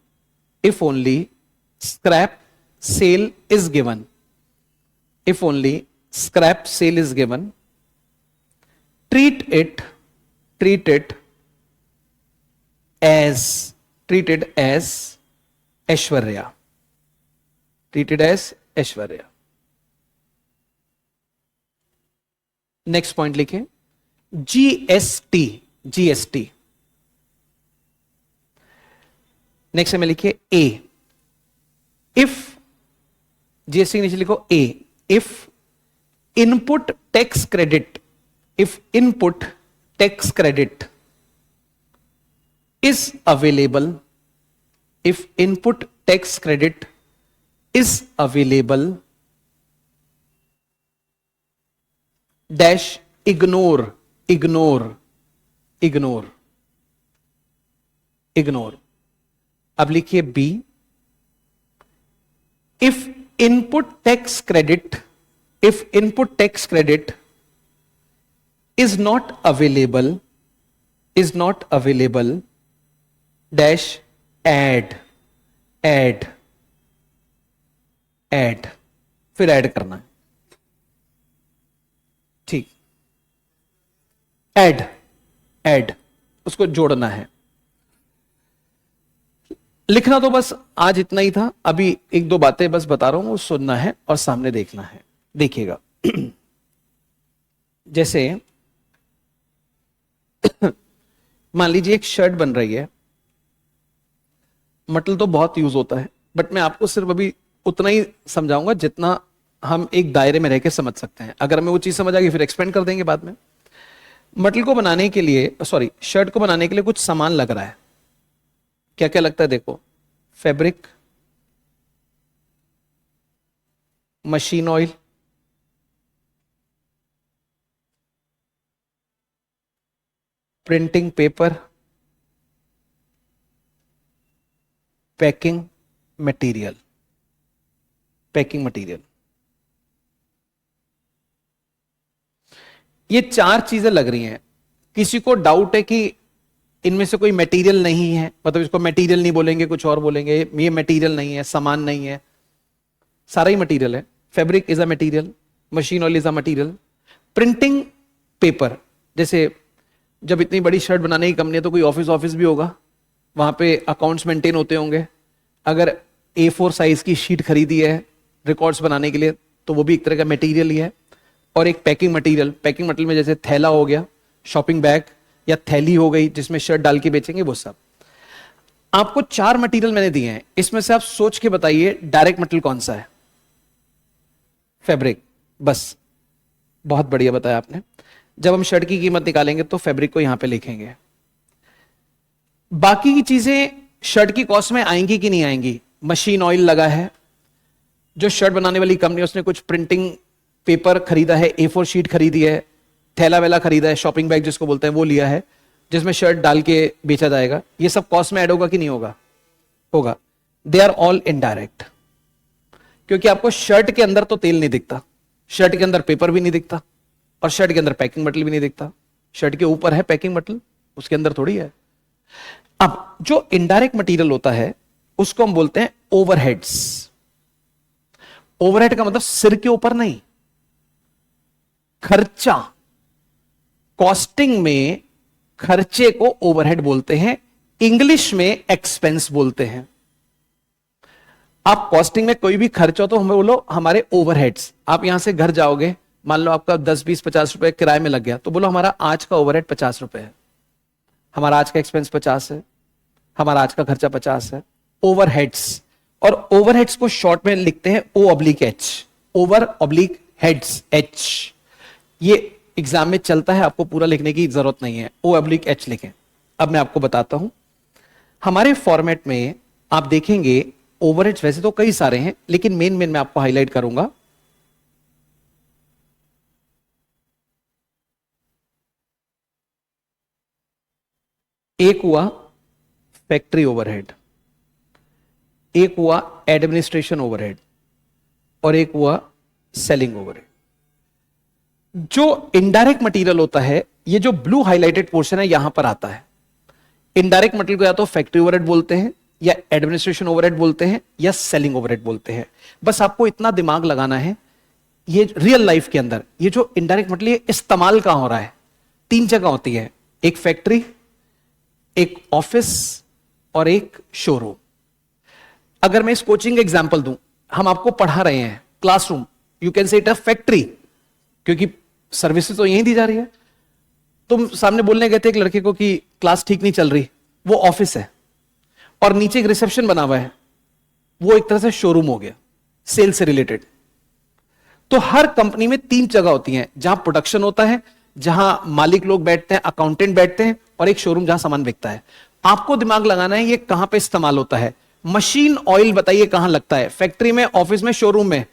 if only scrap sale is given, if only scrap sale is given, treat it as Aishwarya, treated as Aishwarya। Next point लिखें GST, GST. Next में लिखिए ए, if, GST के नीचे लिखो ए, if input tax credit, if input tax credit is available, if input tax credit is available, dash ignore, ignore। अब लिखिए B, if input tax credit is not available, dash add, फिर add करना है, ठीक, add उसको जोड़ना है। लिखना तो बस आज इतना ही था, अभी एक दो बातें बस बता रहा हूं, वो सुनना है और सामने देखना है। देखिएगा जैसे मान लीजिए एक शर्ट बन रही है, मटेरियल तो बहुत यूज होता है, बट मैं आपको सिर्फ अभी उतना ही समझाऊंगा जितना हम एक दायरे में रह के समझ सकते हैं। अगर हमें वो चीज समझ आ गई फिर एक्सपेंड कर देंगे बाद में। मटेरियल को बनाने के लिए, सॉरी शर्ट को बनाने के लिए कुछ सामान लग रहा है, क्या क्या लगता है देखो, fabric, machine oil, printing paper, packing material, packing material. ये चार चीजें लग रही हैं। किसी को डाउट है कि इनमें से कोई मटेरियल नहीं है, मतलब इसको मटेरियल नहीं बोलेंगे, कुछ और बोलेंगे, ये मटेरियल नहीं है, सामान नहीं है, सारा ही मटेरियल है। Fabric is a material, machine oil is a material, printing paper, जैसे जब इतनी बड़ी शर्ट बनाने की कंपनी है तो कोई ऑफिस भी होगा, वहां पे अकाउंट्स मेंटेन होते होंगे। अगर A4 साइज की शीट खरीदी है रिकॉर्ड्स बनाने के लिए तो वो भी एक तरह का मटेरियल ही है। और एक पैकिंग मटेरियल, पैकिंग मटेरियल में जैसे थैला हो गया, शॉपिंग बैग, या थैली हो गई जिसमें शर्ट डाल के बेचेंगे, वो सब। आपको चार मटेरियल मैंने दिए हैं, इसमें से आप सोच के बताइए डायरेक्ट मटेरियल कौन सा है। फैब्रिक, बस, बहुत बढ़िया बताया आपने। जब हम शर्ट की कीमत निकालेंगे तो फैब्रिक को यहां पे लिखेंगे। बाकी की चीजें शर्ट की कॉस्ट में आएंगी कि नहीं आएंगी। मशीन ऑयल लगा है, जो शर्ट बनाने वाली कंपनी उसने कुछ प्रिंटिंग पेपर खरीदा है, A4 शीट खरीदी है, थैला वेला खरीदा है, शॉपिंग बैग जिसको बोलते हैं वो लिया है, जिसमें शर्ट डाल के बेचा जाएगा। ये सब कॉस्ट में ऐड होगा कि नहीं होगा? होगा। दे आर ऑल इनडायरेक्ट, क्योंकि आपको शर्ट के अंदर तो तेल नहीं दिखता, शर्ट के अंदर पेपर भी नहीं दिखता, और शर्ट के अंदर पैकिंग मटेरियल भी नहीं दिखता। शर्ट के ऊपर है पैकिंग मटेरियल, उसके अंदर थोड़ी है। अब जो इनडायरेक्ट मटेरियल होता है उसको हम बोलते हैं ओवरहेड्स। ओवरहेड का मतलब सिर के ऊपर नहीं, खर्चा। कॉस्टिंग में खर्चे को ओवरहेड बोलते हैं, इंग्लिश में एक्सपेंस बोलते हैं। आप कॉस्टिंग में कोई भी खर्चा हो तो हमें बोलो हमारे ओवरहेड्स। आप यहां से घर जाओगे, मान लो आपका 10 20 50 रुपए किराए में लग गया, तो बोलो हमारा आज का ओवरहेड 50 रुपए है, हमारा आज का एक्सपेंस 50 है, हमारा आज का खर्चा 50 है। ओवरहेड्स, और ओवरहेड्स को शॉर्ट में लिखते हैं O/H, over oblique heads, H. ये एग्जाम में चलता है, आपको पूरा लिखने की जरूरत नहीं है, O/H लिखें। अब मैं आपको बताता हूं, हमारे फॉर्मेट में आप देखेंगे ओवरहेड्स वैसे तो कई सारे हैं, लेकिन मेन मैं आपको हाईलाइट करूंगा। एक हुआ फैक्ट्री ओवरहेड, एक हुआ एडमिनिस्ट्रेशन ओवरहेड, और एक हुआ सेलिंग ओवरहेड। जो इनडायरेक्ट मटेरियल होता है, ये जो ब्लू हाईलाइटेड पोर्शन है यहां पर आता है। इनडायरेक्ट मटेरियल को या तो फैक्ट्री ओवरहेड बोलते हैं, या एडमिनिस्ट्रेशन ओवरहेड बोलते हैं, या सेलिंग ओवरहेड बोलते हैं। बस आपको इतना दिमाग लगाना है, ये रियल लाइफ के अंदर ये जो इनडायरेक्ट मटेरियल इस्तेमाल कहां हो रहा है, 3 जगह होती है, एक फैक्ट्री, एक ऑफिस, और एक शोरूम। अगर मैं इस कोचिंग का एग्जांपल दूं, हम आपको पढ़ा रहे हैं classroom, you can say it a factory, क्योंकि सर्विसेज तो यहीं दी जा रही है। तुम सामने बोलने गए थे एक लड़के को कि क्लास ठीक नहीं चल रही, वो ऑफिस है, और नीचे एक रिसेप्शन बना हुआ है, वो एक तरह से शोरूम हो गया, सेल से रिलेटेड। तो हर कंपनी में 3 जगह होती हैं, जहां प्रोडक्शन होता है, जहां मालिक लोग बैठते हैं, अकाउंटेंट बैठते हैं, और एक शोरूम जहां सामान बिकता है। आपको दिमाग लगाना है ये कहां पे इस्तेमाल होता है। मशीन ऑयल बताइए कहां लगता है, फैक्ट्री में, ऑफिस में, शोरूम में?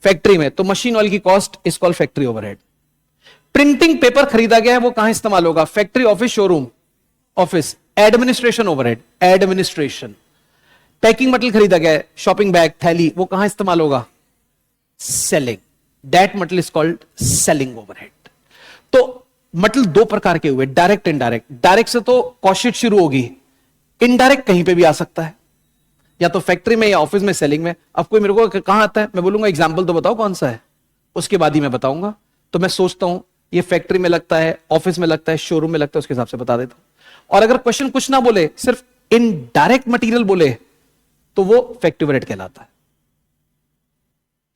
फैक्ट्री में। तो मशीन ऑयल की cost is called factory overhead. Printing paper खरीदा गया है, वो कहां इस्तेमाल होगा, factory, office, showroom? Office. Administration overhead, administration. Packing material खरीदा गया है, शॉपिंग बैग, थैली, वो कहां इस्तेमाल होगा, selling. That material is called selling overhead. तो मटेरियल 2 प्रकार के हुए, डायरेक्ट, इनडायरेक्ट। डायरेक्ट से तो कॉस्ट शीट शुरू होगी, इनडायरेक्ट कहीं पे भी आ सकता है, या तो फैक्ट्री में, या ऑफिस में, सेलिंग में। अब कोई मेरे को कहां आता है, मैं बोलूंगा एग्जांपल तो बताओ कौन सा है, उसके बाद ही मैं बताऊंगा। तो मैं सोचता हूं ये फैक्ट्री में लगता है, ऑफिस में लगता है, शोरूम में लगता है, उसके हिसाब से बता देता हूं। और अगर क्वेश्चन कुछ ना बोले, सिर्फ इनडायरेक्ट मटेरियल बोले, तो वो फैक्ट्री ओवरहेड कहलाता है।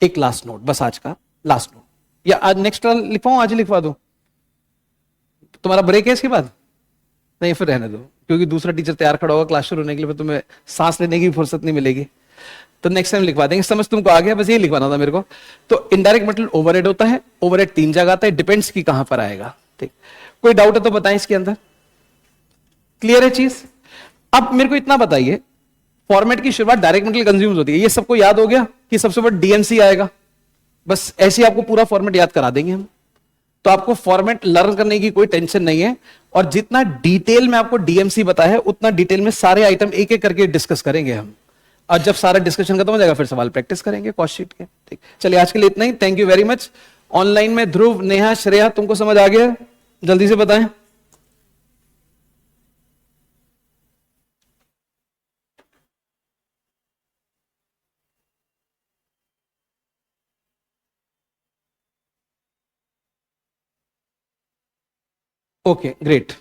एक लास्ट नोट, बस आज का लास्ट नोट, या आज नेक्स्ट लिखवाऊं, आज ही लिखवा दूं? तुम्हारा ब्रेक है इसके बाद? नहीं, फिर रहने दो, क्योंकि दूसरा टीचर तैयार खड़ा होगा क्लास शुरू होने के लिए, फिर तुम्हें सांस लेने की फुर्सत नहीं मिलेगी। तो नेक्स्ट टाइम लिखवा देंगे, समझ तुमको आ गया, बस ये लिखवाना था मेरे को। तो इनडायरेक्ट मटेरियल ओवरहेड होता है, ओवरहेड 3 जगह आता है, डिपेंड्स की कहां पर आएगा। ठीक, कोई डाउट है तो बताएं इसके अंदर, क्लियर है चीज? अब मेरे को इतना बताइए, फॉर्मेट की शुरुआत डायरेक्ट मटेरियल कंज्यूम्स होती है, ये सबको याद हो गया कि सबसे बड़ा डीएमसी आएगा? बस ऐसे ही आपको पूरा फॉर्मेट याद करा देंगे हम। तो आपको फॉर्मेट लर्न करने की कोई टेंशन नहीं है, और जितना डिटेल में आपको डीएमसी बताया है, उतना डिटेल में सारे आइटम एक एक करके डिस्कस करेंगे हम। और जब सारा डिस्कशन खत्म हो जाएगा, फिर सवाल प्रैक्टिस करेंगे कॉस्ट शीट के। ठीक, चलिए आज के लिए इतना ही, thank you very much. Online में ध्रुव, नेहा, श्रेया, तुमको समझ आ गया? जल्दी से बताएं। Okay, great.